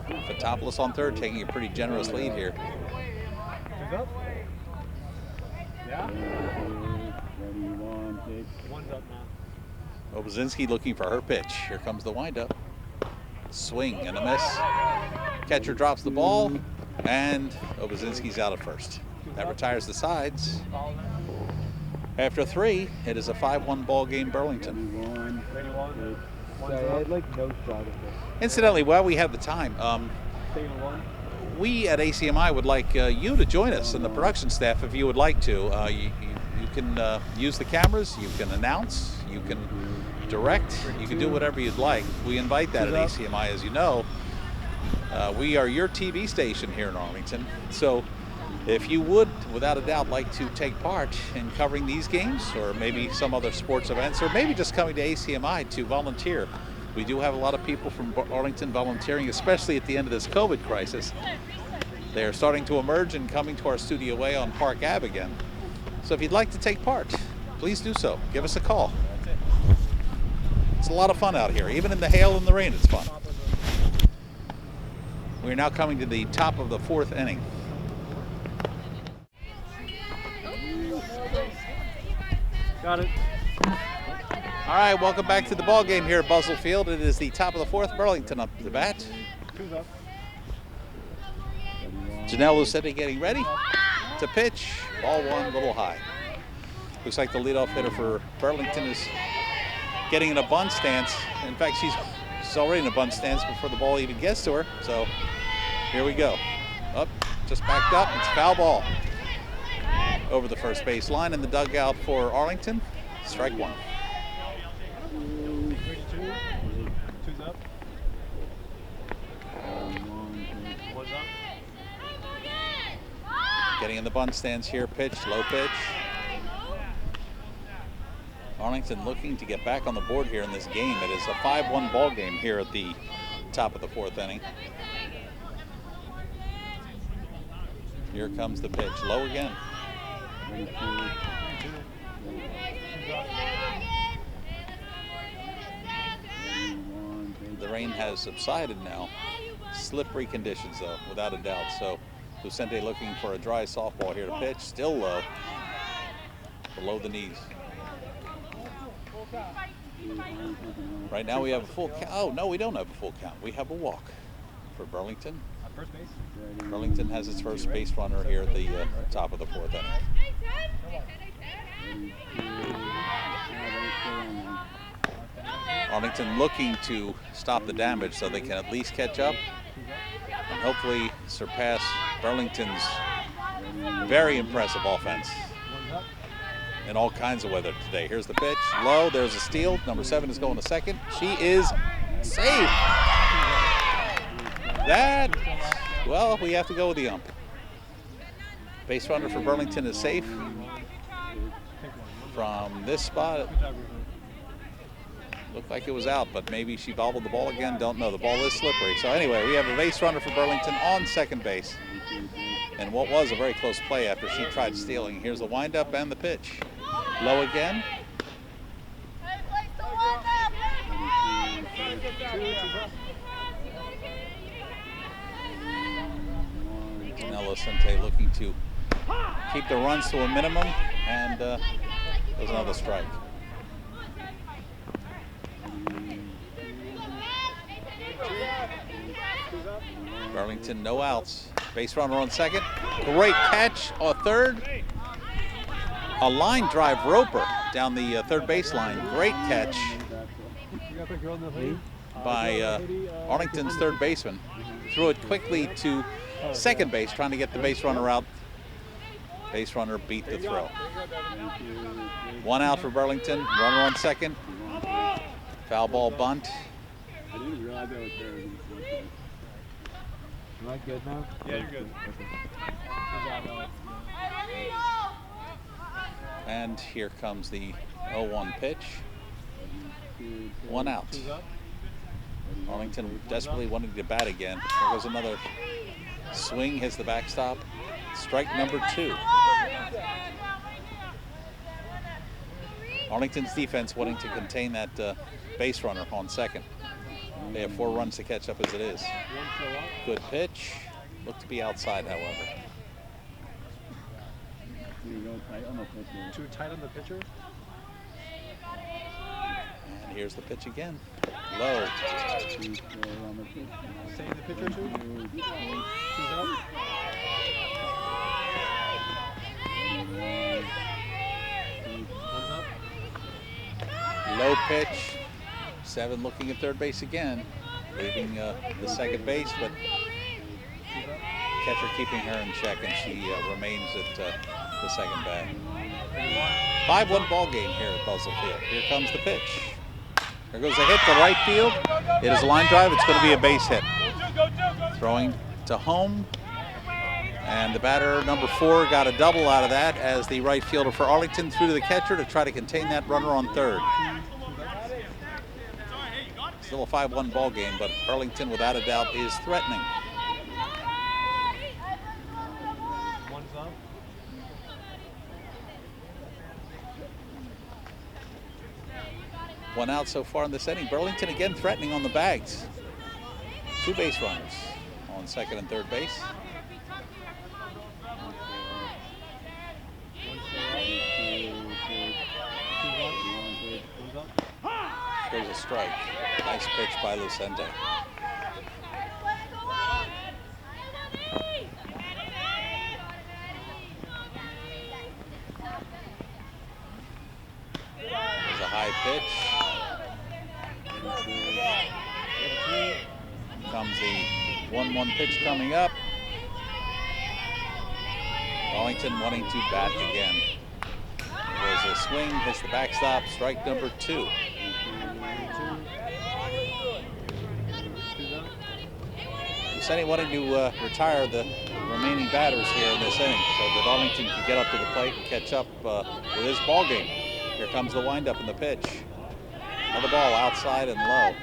Fotopoulos on third, taking a pretty generous lead here. Two's up. Yeah. One's up now. Obozinski looking for her pitch. Here comes the windup. Swing and a miss. Catcher drops the ball, and Obozinski's out at first. That retires the sides. After three, it is a 5-1 ball game, Burlington. I had like no shot of this. Incidentally, while we have the time, we at ACMi would like you to join us and the production staff if you would like to. You can use the cameras, you can announce, you can direct, you can do whatever you'd like. We invite that at ACMi, as you know. We are your TV station here in Arlington. So if you would, without a doubt, like to take part in covering these games or maybe some other sports events or maybe just coming to ACMi to volunteer. We do have a lot of people from Arlington volunteering, especially at the end of this COVID crisis. They are starting to emerge and coming to our Studio A on Park Ave again. So if you'd like to take part, please do so. Give us a call. It's a lot of fun out here. Even in the hail and the rain, it's fun. We're now coming to the top of the fourth inning. Got it. All right, welcome back to the ball game here at Buzzell Field. It is the top of the fourth. Burlington up to the bat. Two's up. Janelle Lucetti getting ready to pitch. Ball one, a little high. Looks like the leadoff hitter for Burlington is getting in a bunt stance. In fact, she's already in a bunt stance before the ball even gets to her. So here we go. Up, just backed up. It's foul ball over the first base line in the dugout for Arlington. Strike one. Two's up. One's up. Getting in the bunt stance here. Pitch, low pitch. Arlington looking to get back on the board here in this game. It is a 5-1 ball game here at the top of the fourth inning. Here comes the pitch, low again. the rain has subsided now. Slippery conditions though, without a doubt. So Lucente looking for a dry softball here to pitch. Still low, below the knees. Right now we have a full count. Oh, no, we don't have a full count. We have a walk for Burlington. First base. Burlington has its first base runner here at the top of the fourth inning. Arlington looking to stop the damage so they can at least catch up and hopefully surpass Burlington's very impressive offense in all kinds of weather today. Here's the pitch, low, there's a steal. Number 7 is going to second. She is safe. That, well, we have to go with the ump. Base runner for Burlington is safe. From this spot, looked like it was out, but maybe she bobbled the ball again. Don't know. The ball is slippery. So anyway, we have a base runner for Burlington on second base. And what was a very close play after she tried stealing. Here's the windup and the pitch. Low again. Now Lucente looking to keep the runs to a minimum, and there's another strike. Burlington, no outs. Base runner on second. Great catch on third. A line drive roper down the third baseline. Great catch by Arlington's third baseman. Threw it quickly to second base, trying to get the base runner out. Base runner beat the throw. 1 out for Burlington. Runner on second. Foul ball bunt. I didn't realize I was there. Am I good now? Yeah, you're good. And here comes the 0-1 pitch. 1 out. Arlington desperately wanting to bat again. There goes another swing, hits the backstop. Strike number 2. Arlington's defense wanting to contain that base runner on second. They have 4 runs to catch up as it is. Good pitch. Looked to be outside, however. Too tight on the pitcher. And here's the pitch again. Low. Save the pitcher too. 2's out. One's up. Low pitch. 7 looking at third base again, leaving the second base, but catcher keeping her in check, and she remains at the second bag. 5-1 ball game here at Buzzell Field. Here comes the pitch. There goes a hit to right field. It is a line drive. It's going to be a base hit. Throwing to home, and the batter, number 4, got a double out of that as the right fielder for Arlington threw to the catcher to try to contain that runner on third. Still a 5-1 ball game, but Burlington, without a doubt, is threatening. One's up. One out so far in this inning. Burlington again threatening on the bags. 2 base runners on second and third base. There's a strike. Nice pitch by Lucente. There's a high pitch. Comes the 1-1 pitch coming up. Arlington wanting to bat again. There's a swing, hits the backstop, strike number 2. Lucente wanting to retire the remaining batters here in this inning so that Arlington can get up to the plate and catch up with his ball game. Here comes the windup and the pitch. Another ball outside and low.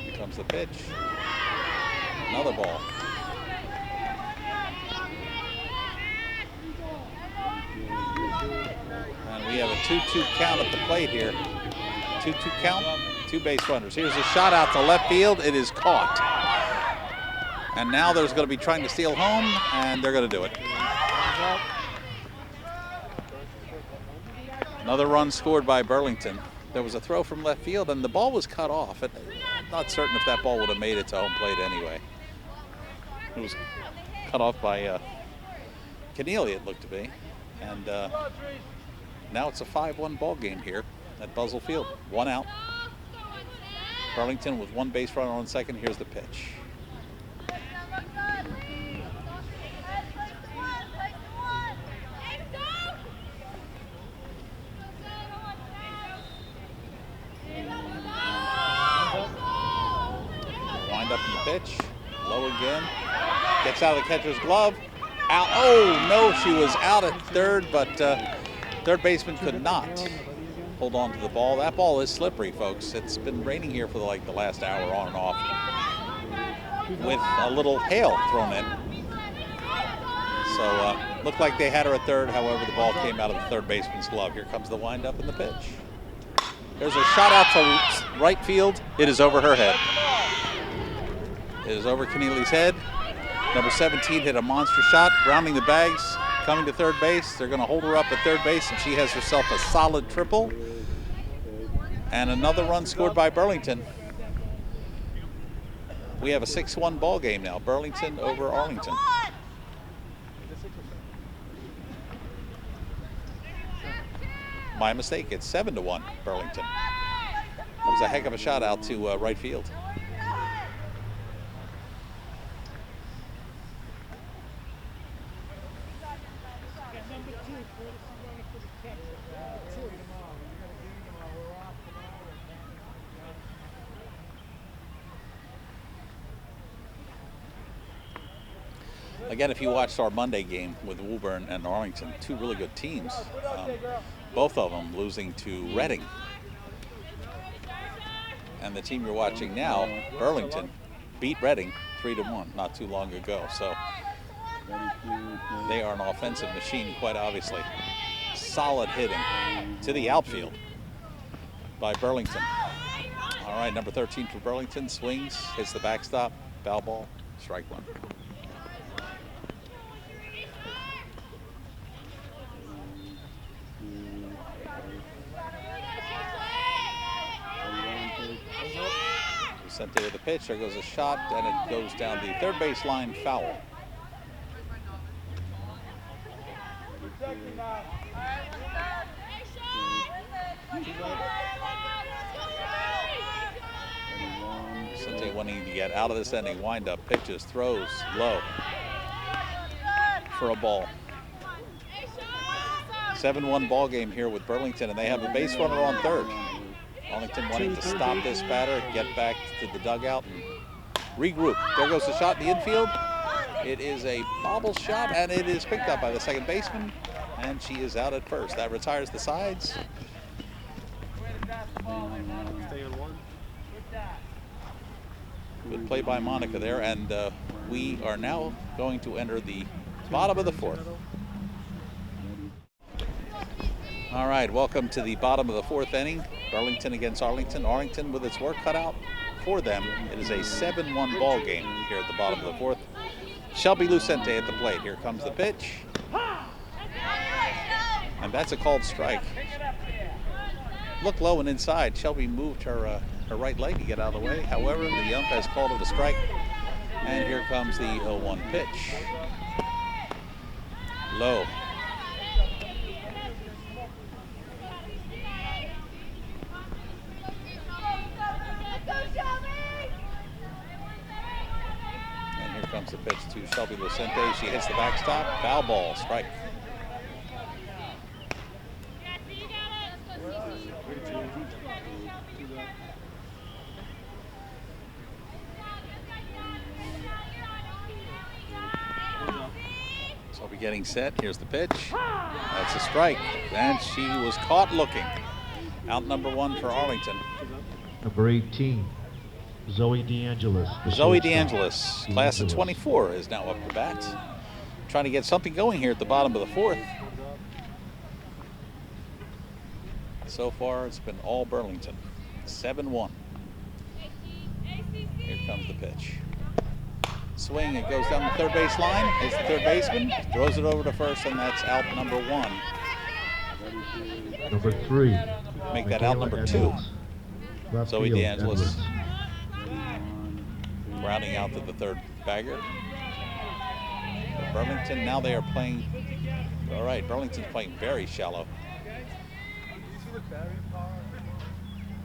Here comes the pitch. Another ball. We have a 2-2 count at the plate here. 2-2 count, 2 base runners. Here's a shot out to left field. It is caught. And now there's going to be trying to steal home, and they're going to do it. Another run scored by Burlington. There was a throw from left field, and the ball was cut off. I'm not certain if that ball would have made it to home plate anyway. It was cut off by Keneally, it looked to be. And now it's a 5-1 ball game here at Buzzell Field. 1 out. Burlington with 1 base runner on second. Here's the pitch. Wind up in the pitch. Low again. Gets out of the catcher's glove. Out. Oh, no, she was out at third, but third baseman could not hold on to the ball. That ball is slippery, folks. It's been raining here for like the last hour on and off with a little hail thrown in. So looked like they had her at third. However, the ball came out of the third baseman's glove. Here comes the windup in the pitch. There's a shot out to right field. It is over her head. It is over Keneally's head. Number 17 hit a monster shot, rounding the bags, coming to third base. They're going to hold her up at third base, and she has herself a solid triple. And another run scored by Burlington. We have a 6-1 ball game now. Burlington over Arlington. My mistake. It's 7-1 Burlington. That was a heck of a shot out to right field. Again, if you watched our Monday game with Woburn and Arlington, 2 really good teams. Both of them losing to Reading. And the team you're watching now, Burlington, beat Reading 3-1 not too long ago. So they are an offensive machine, quite obviously. Solid hitting to the outfield by Burlington. All right, number 13 for Burlington swings, hits the backstop, foul ball, strike 1. Sent there with a pitch. There goes a shot, and it goes down the third base line, foul. Sente wanting to get out of this inning. Wind up, pitches, throws low for a ball. 7-1 ball game here with Burlington, and they have a base runner on third. Arlington wanting to stop this batter, get back to the dugout, and regroup. There goes the shot in the infield. It is a bobble shot, and it is picked up by the second baseman, and she is out at first. That retires the sides. Good play by Monica there, and we are now going to enter the bottom of the 4th. All right, welcome to the bottom of the 4th inning. Burlington against Arlington. Arlington with its work cut out for them. It is a 7-1 ball game here at the bottom of the 4th. Shelby Lucente at the plate. Here comes the pitch. And that's a called strike. Look low and inside. Shelby moved her right leg to get out of the way. However, the ump has called it a strike. And here comes the 0-1 pitch. Low. Comes the pitch to Shelby Lucente. She hits the backstop. Foul ball, strike. So we're getting set. Here's the pitch. That's a strike. And she was caught looking. Out number 1 for Arlington. Number 18. Zoe DeAngelis. Zoe DeAngelis, class of 24, is now up to bat. Trying to get something going here at the bottom of the 4th. So far, it's been all Burlington. 7-1. Here comes the pitch. Swing, it goes down the third base line. Hits the third baseman, throws it over to first, and that's out number 1. Number 3. Make that out number 2. Left Zoe field, DeAngelis Edwards. rounding out to the third bagger. Burlington, now they are playing. All right, Burlington's playing very shallow.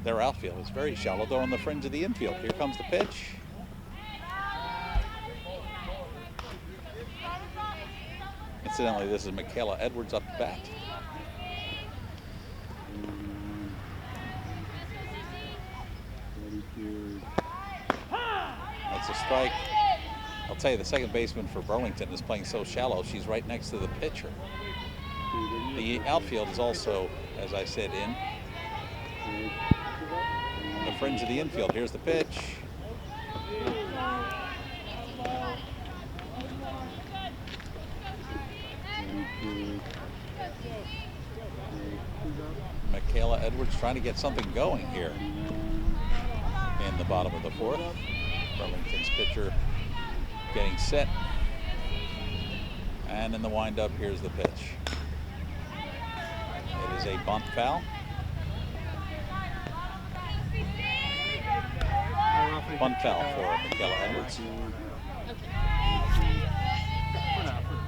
Their outfield is very shallow. They're on the fringe of the infield. Here comes the pitch. Incidentally, this is Michaela Edwards up to bat. That's a strike. I'll tell you, the second baseman for Burlington is playing so shallow, she's right next to the pitcher. The outfield is also, as I said, in. On the fringe of the infield. Here's the pitch. Michaela Edwards trying to get something going here in the bottom of the 4th. Burlington's pitcher getting set. And in the windup, here's the pitch. It is a bunt foul. Bunt foul for Michaela Edwards.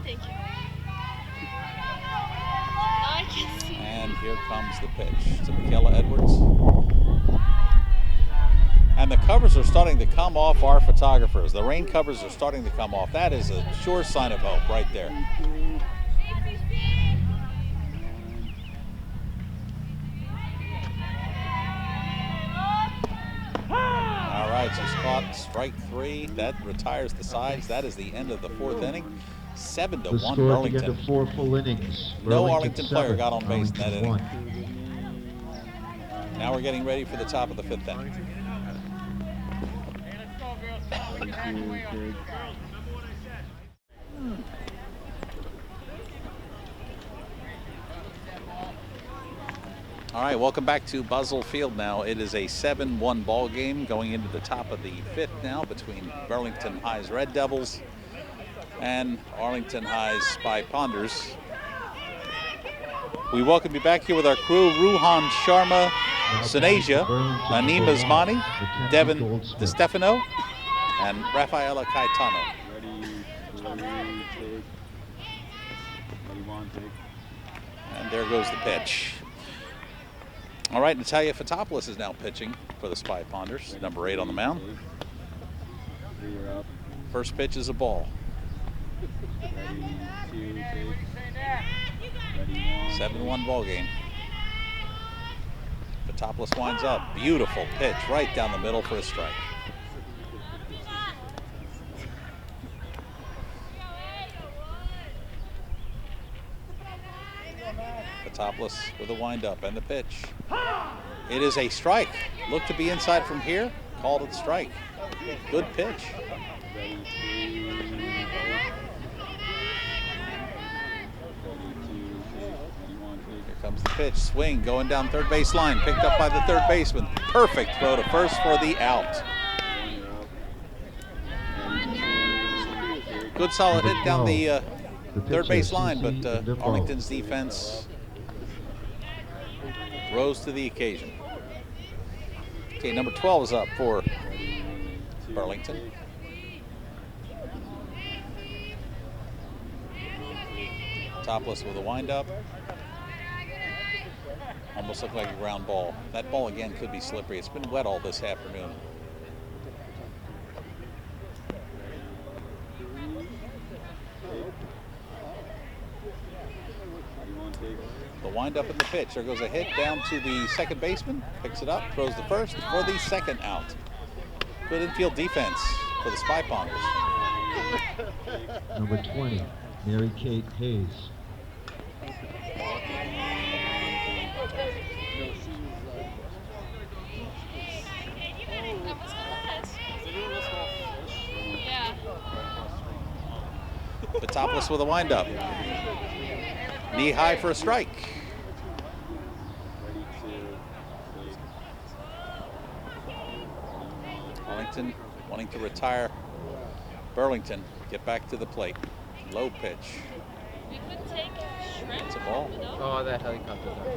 Thank you. I can see. And here comes the pitch to Michaela Edwards. And the covers are starting to come off our photographers. The rain covers are starting to come off. That is a sure sign of hope right there. All right, she's caught strike 3. That retires the sides. That is the end of the 4th inning. 7-1 The score at the Burlington. end of 4 full innings. No Burlington Arlington player 7, got on base in that Arlington inning. 1. Now we're getting ready for the top of the 5th inning. All right, welcome back to Buzzell Field now. It is a 7-1 ball game going into the top of the 5th now between Burlington High's Red Devils and Arlington High's Spy Ponders. We welcome you back here with our crew: Ruhan Sharma, Sanasia, Naeem Asmani, Devin DeStefano, and Rafaela Caetano. And there goes the pitch. All right, Natalia Fotopoulos is now pitching for the Spy Ponders, number 8 on the mound. First pitch is a ball. 7-1 ball game. Fotopoulos winds up. Beautiful pitch right down the middle for a strike. Fotopoulos with a windup and the pitch. It is a strike. Looked to be inside from here. Called it strike. Good pitch. Here comes the pitch. Swing going down third base line. Picked up by the third baseman. Perfect throw to first for the out. Good solid hit down the third base line, but Arlington's defense rose to the occasion. Okay, number 12 is up for Burlington. Topless with a windup. Almost looked like a ground ball. That ball again could be slippery. It's been wet all this afternoon. The windup in the pitch. There goes a hit down to the second baseman. Picks it up, throws the first for the second out. Good infield defense for the Spy Ponders. Number 20, Mary Kate Hayes. Fotopoulos with a windup. Knee high for a strike. Arlington wanting to retire Burlington. Get back to the plate. Low pitch. We could take shrimp. It's a ball. Oh, that helicopter's up.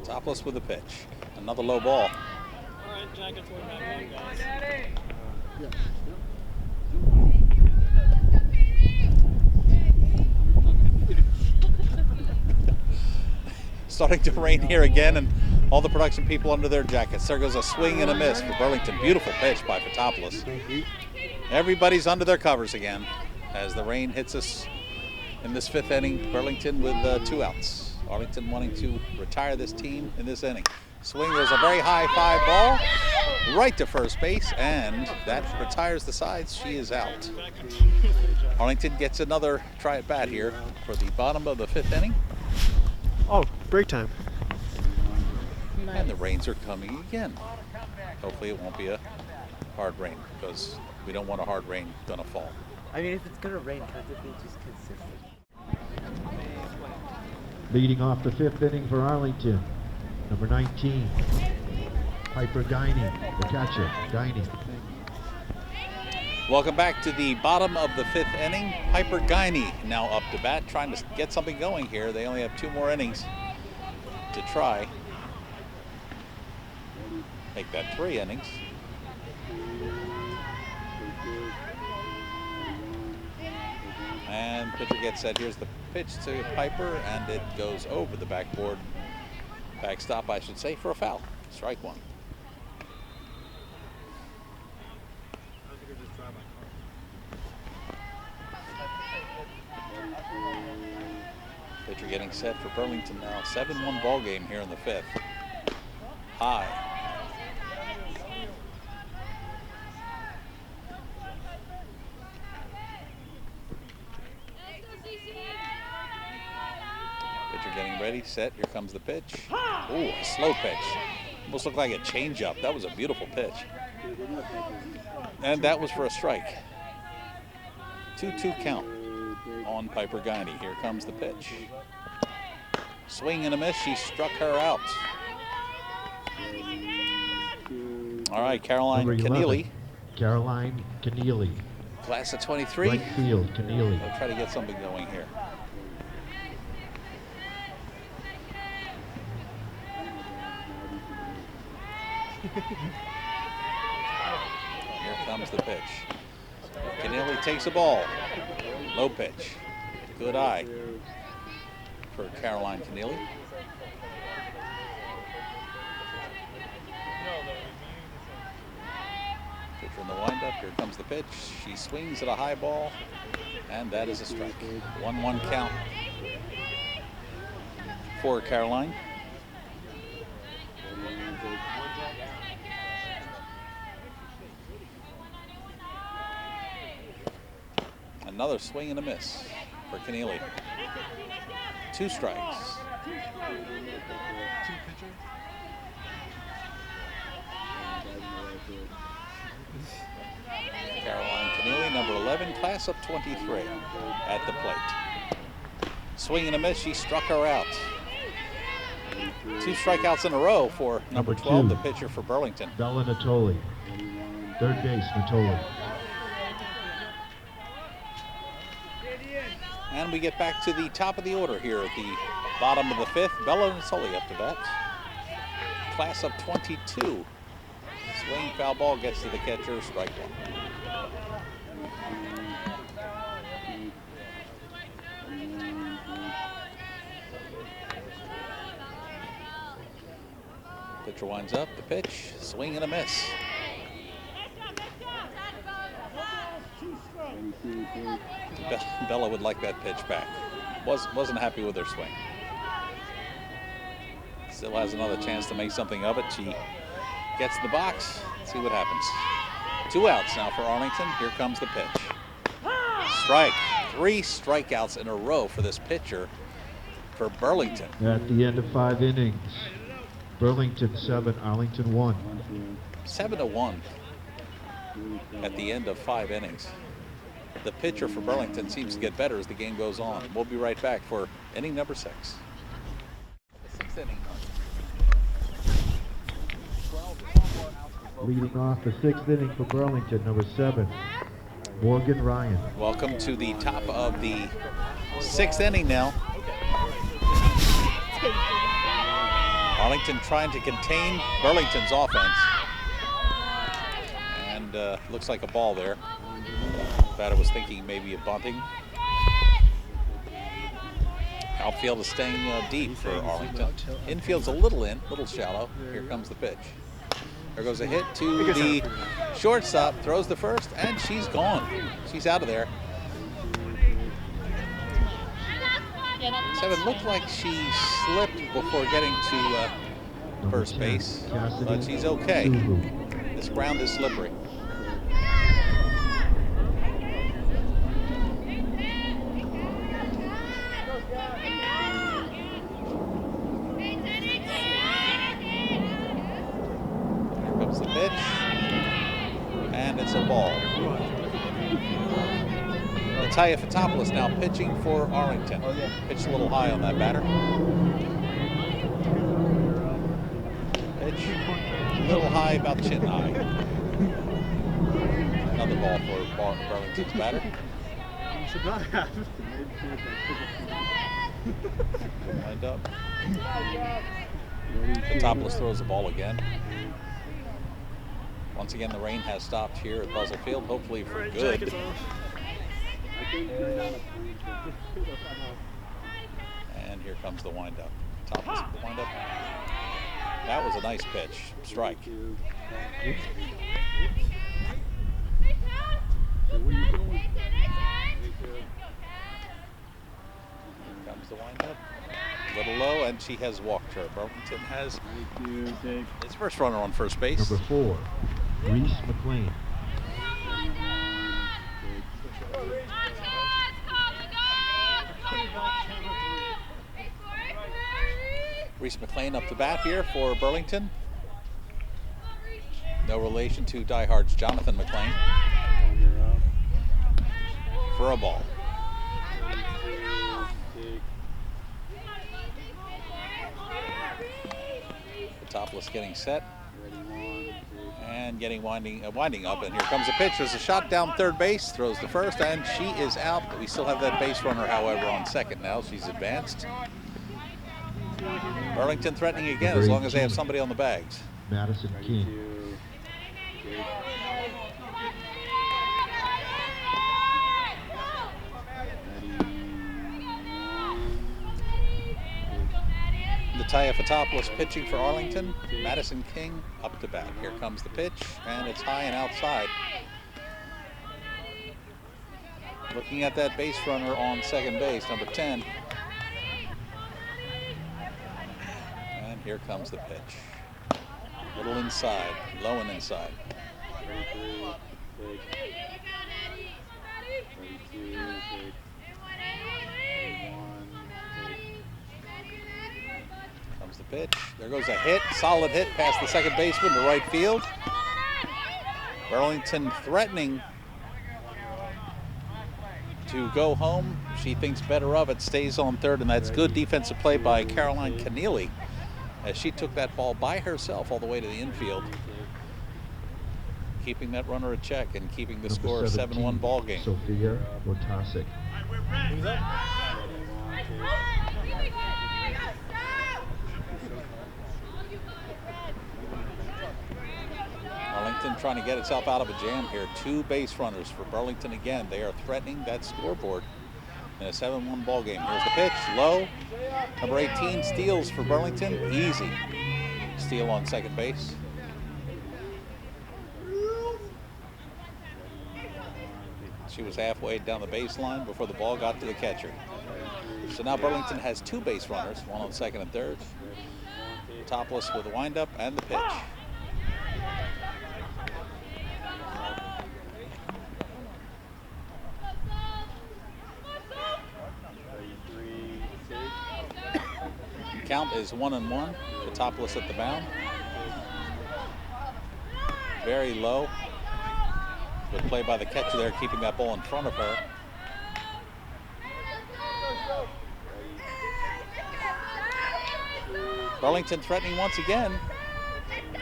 Topless with a pitch. Another low ball. All right, Jackets, we're back on, guys. Starting to rain here again, and all the production people under their jackets. There goes a swing and a miss for Burlington. Beautiful pitch by Fotopoulos. Everybody's under their covers again as the rain hits us in this 5th inning. Burlington with 2 outs. Arlington wanting to retire this team in this inning. Swing, there's a very high fly ball right to first base, and that retires the sides. She is out. Arlington gets another try at bat here for the bottom of the 5th inning. Oh, break time. And the rains are coming again. Hopefully it won't be a hard rain, because we don't want a hard rain gonna fall. I mean, if it's gonna rain, can't it be just consistent? Leading off the 5th inning for Arlington, number 19, Piper Guiney, the catcher, Guiney. Welcome back to the bottom of the 5th inning. Piper Guiney now up to bat, trying to get something going here. They only have 2 more innings to try. Make that 3 innings. And pitcher gets set. Here's the pitch to Piper, and it goes over the backboard. Backstop, I should say, for a foul. Strike 1. Pitcher getting set for Burlington now. 7-1 ball game here in the 5th. High. Pitcher getting ready, set. Here comes the pitch. Ooh, a slow pitch. Almost looked like a changeup. That was a beautiful pitch. And that was for a strike. 2-2 count on Piper Guiney. Here comes the pitch. Swing and a miss. She struck her out. All right, Caroline Number 11, Keneally. Caroline Keneally. Class of 23. Right field, Keneally. We'll try to get something going here. Here comes the pitch. Keneally takes a ball. Low pitch. Good eye for Caroline Keneally. Pitcher in the windup. Here comes the pitch. She swings at a high ball, and that is a strike. 1-1 count for Caroline. Another swing and a miss for Keneally. 2 strikes. Caroline Keneally, number 11, class of 23, at the plate. Swing and a miss, she struck her out. 2 strikeouts in a row for number 12, the pitcher for Burlington. Bella Natoli, third base, Natoli. And we get back to the top of the order here at the bottom of the 5th. Bella Natoli up to bat. Class of 22. Swing, foul ball, gets to the catcher, strike 1. Pitcher winds up, the pitch, swing and a miss. Bella would like that pitch back. Wasn't happy with her swing. Still has another chance to make something of it. She gets in the box. Let's see what happens. 2 outs now for Arlington. Here comes the pitch. Strike. 3 strikeouts in a row for this pitcher for Burlington. At the end of 5 innings, Burlington 7, Arlington 1. 7-1 at the end of 5 innings. the pitcher for Burlington seems to get better as the game goes on. We'll be right back for inning number 6. The 6th inning. Leading off the 6th inning for Burlington, number 7, Morgan Ryan. Welcome to the top of the 6th inning now. Arlington trying to contain Burlington's offense. And looks like a ball there. Batter was thinking maybe a bunting. Outfield is staying deep for Arlington. Infield's a little shallow. Here comes the pitch. There goes a hit to the shortstop, throws the first, and she's gone. She's out of there. 7 looked like she slipped before getting to first base, but she's okay. This ground is slippery. The pitch, and it's a ball. Natalia Fotopoulos now pitching for Arlington. Pitched a little high on that batter. Pitch a little high, about chin high. Another ball for Burlington's batter. You should not have. Lined up. Fotopoulos throws the ball again. Once again, the rain has stopped here at Buzzell Field, hopefully for good. And here comes the windup. Top of the windup. That was a nice pitch. Strike. Here comes the windup. A little low, and she has walked her. Burlington has its first runner on first base. Number 4, Reese McLean. Reese McLean up the bat here for Burlington. No relation to diehard's Jonathan McLean. For a ball. Fotopoulos getting set and getting winding up, and here comes the pitch. There's a shot down third base, throws the first, and she is out. We still have that base runner, however, on second now. She's advanced. Burlington threatening again as long as they have somebody on the bags. Madison King. Natalia Fotopoulos pitching for Arlington. Madison King up to bat. Here comes the pitch, and it's high and outside. Looking at that base runner on second base, number 10. And here comes the pitch. Little inside, low and inside. Comes the pitch. There goes a hit, solid hit past the second baseman to right field. Burlington threatening to go home. She thinks better of it, stays on third, and that's good defensive play by Caroline Keneally as she took that ball by herself all the way to the infield, keeping that runner at check and keeping the score 7-1 ball game. Sophia Wojtasek. Arlington trying to get itself out of a jam here. 2 base runners for Burlington again. They are threatening that scoreboard in a 7-1 ball game. Here's the pitch, low. Number 18 steals for Burlington, easy. Steal on second base. She was halfway down the baseline before the ball got to the catcher. So now Burlington has 2 base runners, one on second and third. Topless with the windup and the pitch. Count is 1-1. The Topless at the mound. Very low. Good play by the catcher there, keeping that ball in front of her. Burlington threatening once again.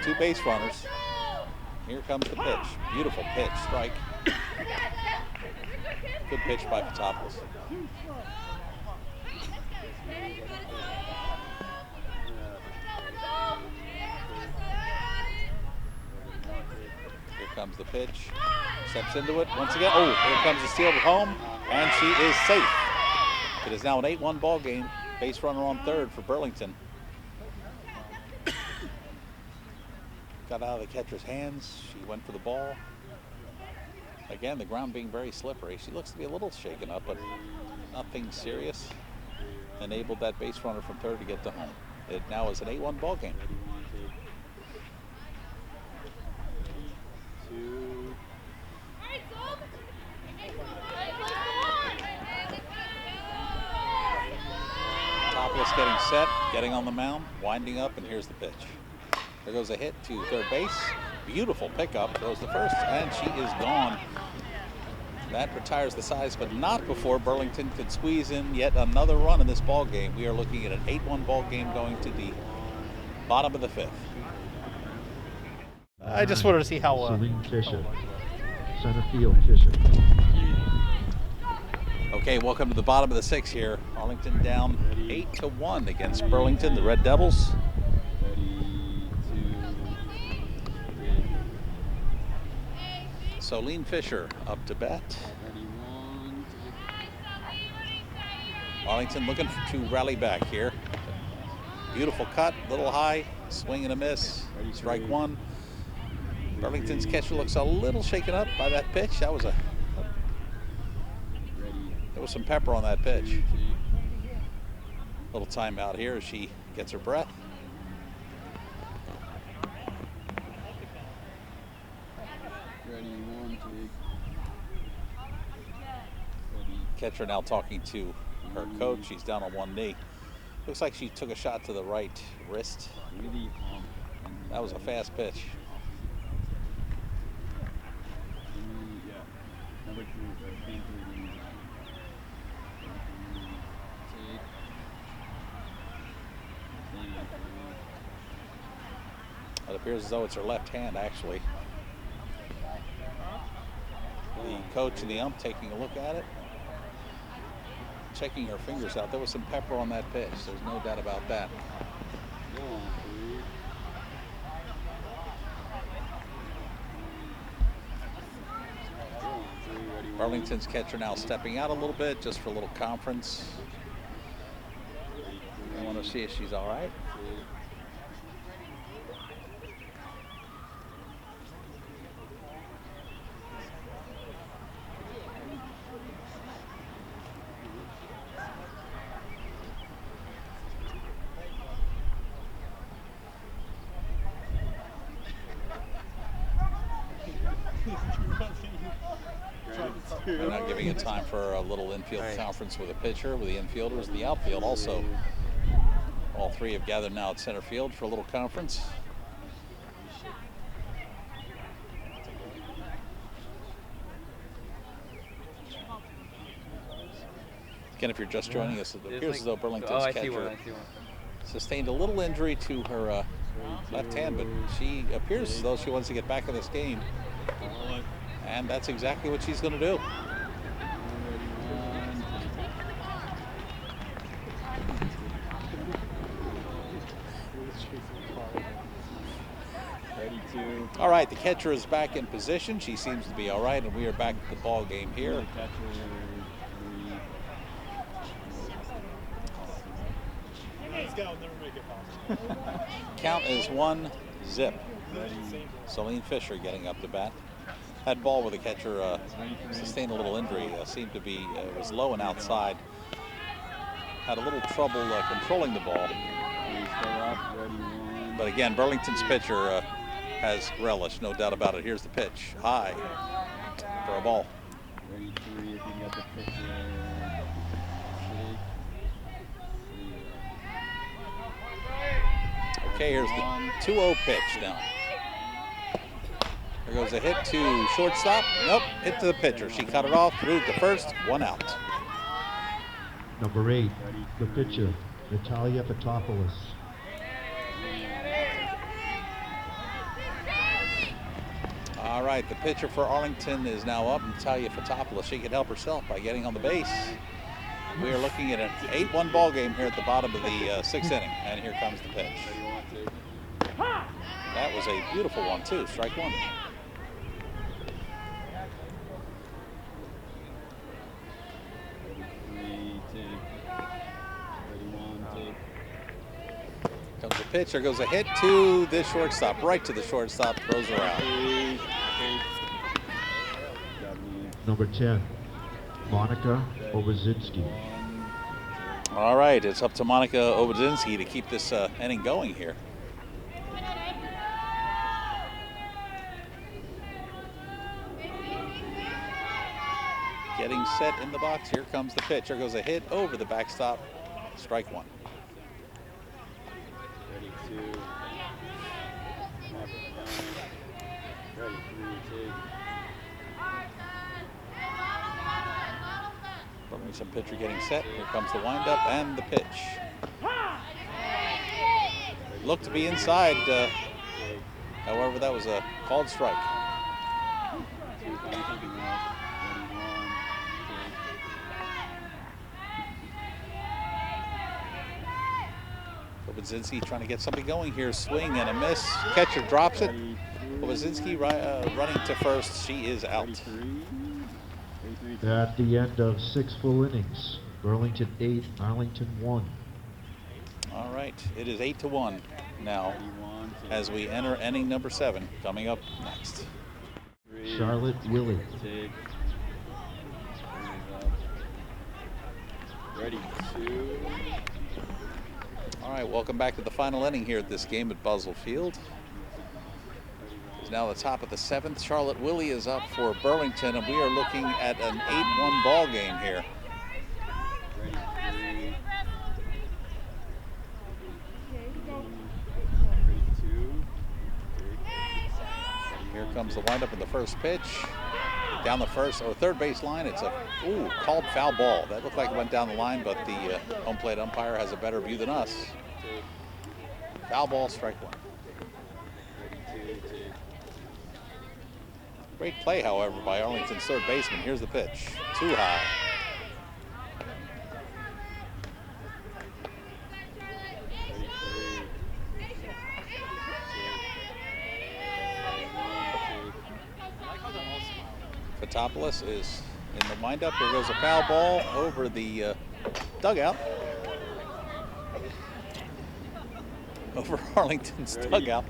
2 base runners. Here comes the pitch. Beautiful pitch, strike. Good pitch by Patopoulos. Here comes the pitch. Steps into it once again. Oh, here comes the steal at home, and she is safe. It is now an 8-1 ball game. Base runner on third for Burlington. Got out of the catcher's hands. She went for the ball. Again, the ground being very slippery. She looks to be a little shaken up, but nothing serious. Enabled that base runner from third to get to home. It now is an 8-1 ball game. Patopoulos getting set, getting on the mound, winding up, and here's the pitch. There goes a hit to third base. Beautiful pickup, throws the first, and she is gone. That retires the size, but not before Burlington could squeeze in yet another run in this ball game. We are looking at an 8-1 ball game going to the bottom of the 5th. I just wanted to see how... Celine Fisher. Center field, Fisher. Okay, welcome to the bottom of the 6th here. Arlington down 8-1 against Burlington, the Red Devils. Celine Fisher up to bat. Arlington looking to rally back here. Beautiful cut, little high, swing and a miss. Strike 1. Burlington's catcher looks a little shaken up by that pitch. That was there was some pepper on that pitch. Little timeout here as she gets her breath. Catcher now talking to her coach. She's down on one knee. Looks like she took a shot to the right wrist. That was a fast pitch. It appears as though it's her left hand, actually. The coach and the ump taking a look at it. Checking her fingers out. There was some pepper on that pitch. There's no doubt about that. Burlington's catcher now stepping out a little bit just for a little conference. I want to see if she's all right. They're not giving it time for a little infield conference with a pitcher, with the infielders, the outfield also. All three have gathered now at center field for a little conference. Again, if you're just joining us, it appears as though Burlington's catcher sustained a little injury to her left hand, but she appears as though she wants to get back in this game. And that's exactly what she's going to do. All right, the catcher is back in position. She seems to be all right, and we are back at the ball game here. Count is 1-0. Celine Fisher getting up to bat. That ball with the catcher sustained a little injury. Seemed to be, it was low and outside. Had a little trouble controlling the ball. But again, Burlington's pitcher has relish, no doubt about it. Here's the pitch, high for a ball. Okay, here's the 2-0 pitch now. There goes a hit to shortstop. Nope, hit to the pitcher. She cut it off, threw it to first, 1 out. Number 8, the pitcher, Natalia Fotopoulos. All right, the pitcher for Arlington is now up, Natalia Fotopoulos. She can help herself by getting on the base. We are looking at an 8-1 ball game here at the bottom of the 6th inning, and here comes the pitch. That was a beautiful one, too. Strike 1. Comes the pitch. There goes a hit to the shortstop, right to the shortstop, throws her out. Number 10, Monica Obazinski. All right, it's up to Monica Obazinski to keep this inning going here. Getting set in the box. Here comes the pitch. There goes a hit over the backstop. Strike 1. Some pitcher getting set. Here comes the windup and the pitch. Looked to be inside. However, that was a called strike. Obazinski trying to get something going here. Swing and a miss. Catcher drops it. Obazinski running to first. She is out. At the end of 6 full innings, Burlington 8, Arlington 1. All right, it is 8-1 now as we enter inning number 7, coming up next. Charlotte Willie. Ready, 2. All right, welcome back to the final inning here at this game at Buzzell Field. It's now the top of the 7th. Charlotte Willie is up for Burlington, and we are looking at an 8-1 ball game here. Here comes the windup of the first pitch. Down the first or third base line, it's a called foul ball. That looked like it went down the line, but the home plate umpire has a better view than us. Foul ball, strike 1. Great play, however, by Arlington's third baseman. Here's the pitch. Too high. Fotopoulos is in the windup. There goes a foul ball over the dugout. Over Arlington's dugout.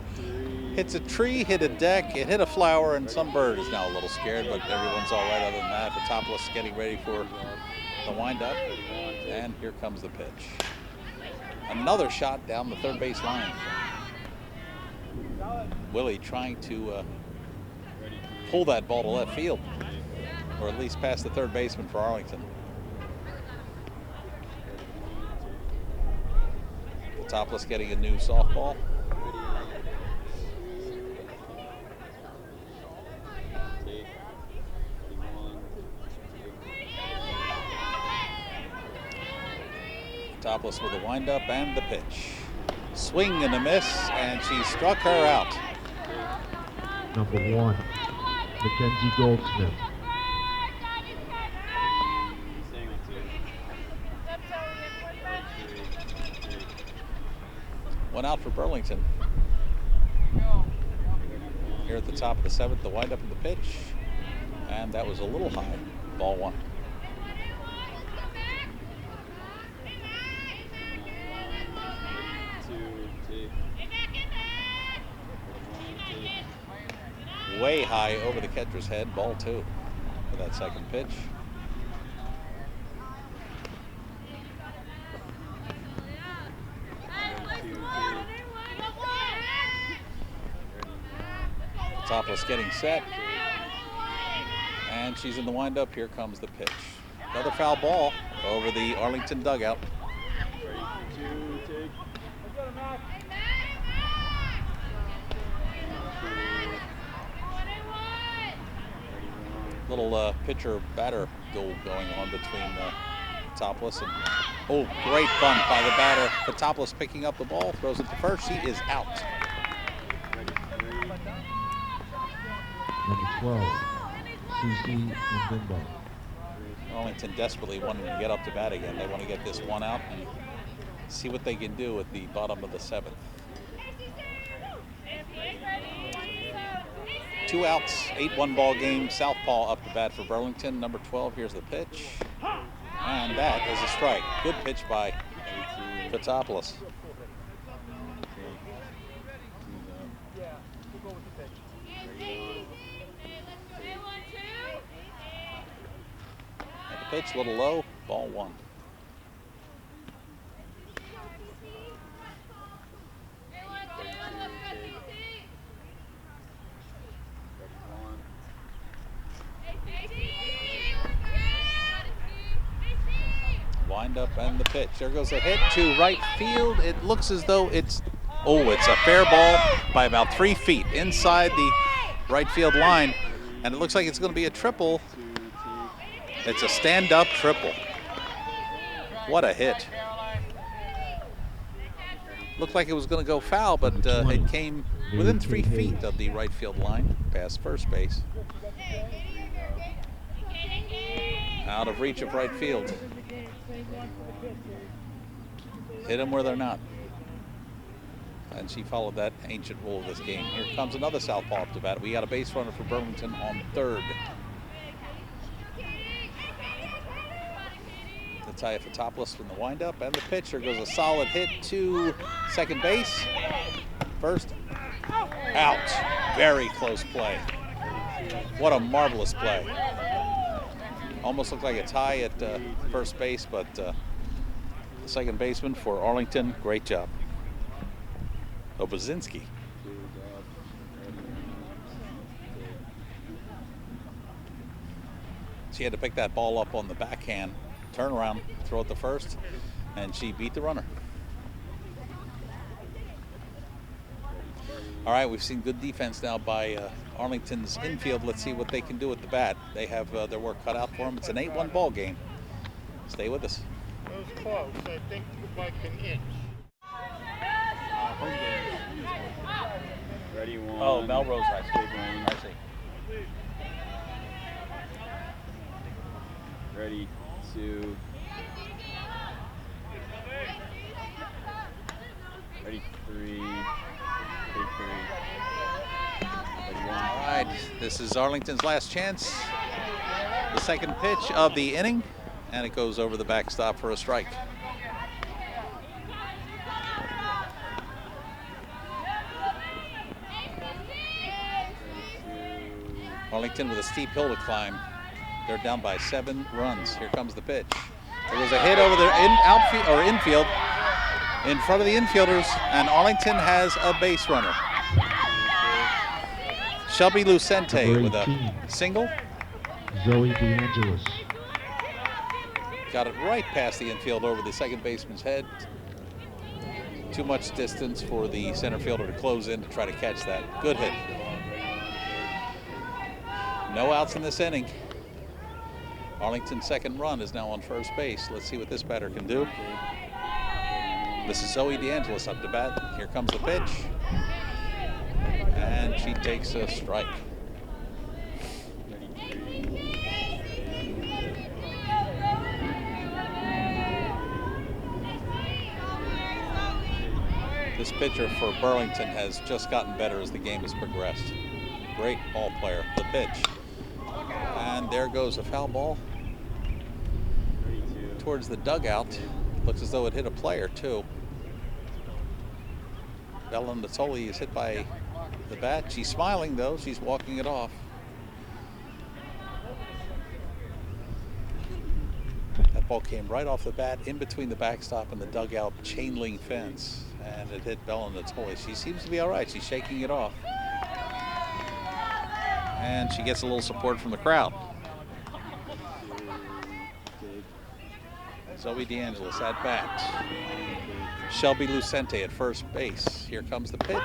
Hits a tree, hit a deck, it hit a flower, and some bird is now a little scared, but everyone's all right other than that. Fotopoulos getting ready for the windup, and here comes the pitch. Another shot down the third base line. Willie trying to pull that ball to left field, or at least past the third baseman for Arlington. Fotopoulos getting a new softball. Fotopoulos with a windup and the pitch. Swing and a miss, and she struck her out. Number 1, Mackenzie Goldsmith. One out for Burlington. Here at the top of the 7th, the windup and the pitch. And that was a little high. Ball 1. Way high over the catcher's head. Ball 2 for that second pitch. Fotopoulos getting set, and she's in the windup. Here comes the pitch. Another foul ball over the Arlington dugout. little pitcher-batter duel going on between Fatopoulos and, oh, great bunt by the batter. Fatopoulos picking up the ball, throws it to first. She is out. Number 12, CC Mbimbo. Arlington desperately wanting to get up to bat again. They want to get this one out and see what they can do at the bottom of the 7th. 2 outs, 8-1 ball game. Southpaw up to bat for Burlington. Number 12, here's the pitch. And that is a strike. Good pitch by Fatopoulos. The pitch a little low, ball 1. Wind up and the pitch. There goes a hit to right field. It looks as though it's a fair ball by about 3 feet inside the right field line. And it looks like it's going to be a triple. It's a stand-up triple. What a hit. Looked like it was going to go foul, but it came within 3 feet of the right field line, past first base. Out of reach of right field. Hit them where they're not. And she followed that ancient rule of this game. Here comes another southpaw up to bat. We got a base runner for Burlington on 3rd. Natalia Fatopoulos from the windup, and the pitcher goes a solid hit to second base. First, out. Very close play. What a marvelous play. Almost looked like a tie at first base, but the second baseman for Arlington, great job. Obozinski. She had to pick that ball up on the backhand, turn around, throw it to first, and she beat the runner. All right, we've seen good defense now by Arlington's infield. Let's see what they can do with the bat. They have their work cut out for them. It's an 8-1 ball game. Stay with us. It was close. I think like an inch. Ready, 1. Oh, Melrose High School. I see. Ready, 2. Ready, 3. Take 3. Ready, 1. All right, this is Arlington's last chance. The second pitch of the inning, and it goes over the backstop for a strike. Arlington with a steep hill to climb. They're down by 7 runs. Here comes the pitch. There was a hit over the infield, in front of the infielders, and Arlington has a base runner. Shelby Lucente with a single. Zoe DeAngelis. Got it right past the infield over the second baseman's head. Too much distance for the center fielder to close in to try to catch that. Good hit. No outs in this inning. Arlington's second run is now on first base. Let's see what this batter can do. This is Zoe DeAngelis up to bat. Here comes the pitch. And she takes a strike. This pitcher for Burlington has just gotten better as the game has progressed. Great ball player. The pitch. And there goes a foul ball towards the dugout. Looks as though it hit a player too. Bella Natoli is hit by the bat. She's smiling though. She's walking it off. That ball came right off the bat in between the backstop and the dugout chain link fence. And it hit Bella Natoli. She seems to be all right. She's shaking it off. And she gets a little support from the crowd. Zoe DeAngelis at bat. Shelby Lucente at first base. Here comes the pitch.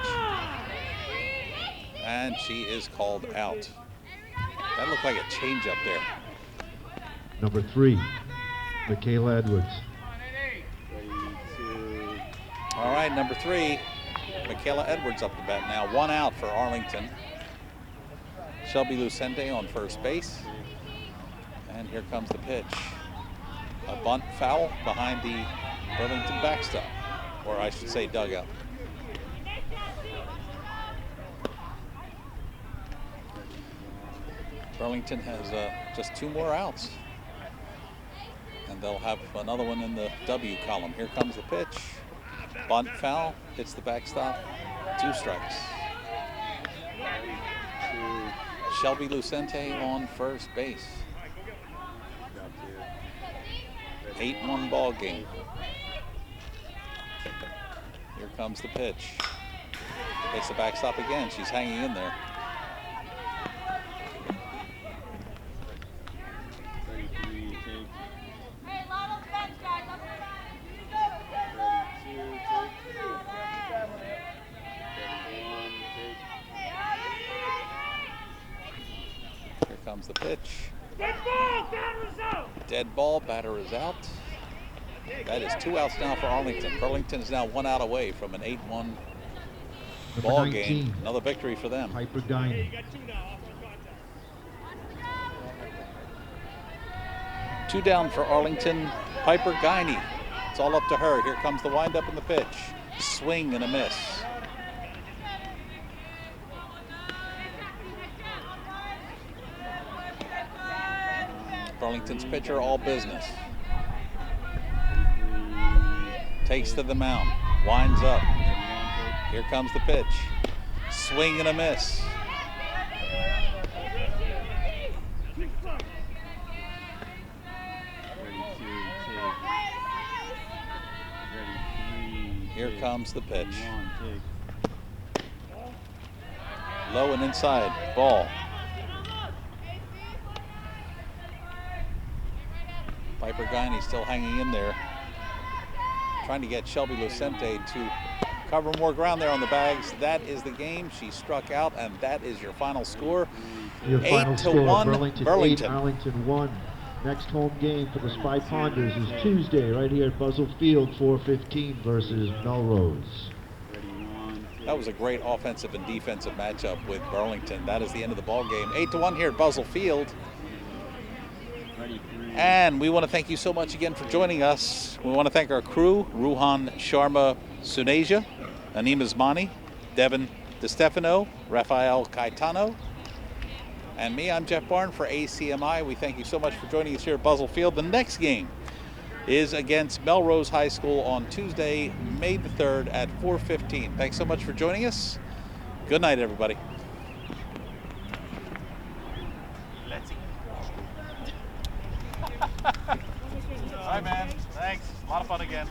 And she is called out. That looked like a change up there. Number 3, Michaela Edwards. All right, number 3, Michaela Edwards up to bat now. 1 out for Arlington. Shelby Lucente on first base. And here comes the pitch. A bunt foul behind the Burlington backstop, or I should say dugout. Burlington has just 2 more outs. And they'll have another one in the W column. Here comes the pitch. Bunt foul, hits the backstop, 2 strikes. Shelby Lucente on first base. 8-1 ball game. Here comes the pitch. Hits the backstop again. She's hanging in there. Here comes the pitch. Dead ball, batter is out. That is 2 outs now for Arlington. Burlington is now 1 out away from an 8-1 ball 19, game. Another victory for them. Piper Guiney. 2 down for Arlington. Piper Guiney. It's all up to her. Here comes the windup and the pitch. Swing and a miss. Burlington's pitcher, all business. Takes to the mound, winds up. Here comes the pitch. Swing and a miss. Here comes the pitch. Low and inside, ball. Piper Guiney still hanging in there, trying to get Shelby Lucente to cover more ground there on the bags. That is the game. She struck out, and that is your final score. Your final score, 8-1 Burlington 8, Arlington 1. Next home game for the Spy Ponders is Tuesday right here at Buzzell Field, 4:15 versus Melrose. That was a great offensive and defensive matchup with Burlington. That is the end of the ball game. 8-1 here at Buzzell Field. And we want to thank you so much again for joining us. We want to thank our crew, Ruhan Sharma Sunasia, Anim Ismani, Devin DeStefano, Rafael Caetano, and me, I'm Jeff Barn for ACMi. We thank you so much for joining us here at Buzzell Field. The next game is against Melrose High School on Tuesday, May the 3rd at 4:15. Thanks so much for joining us. Good night, everybody. All right, man. Thanks. A lot of fun again.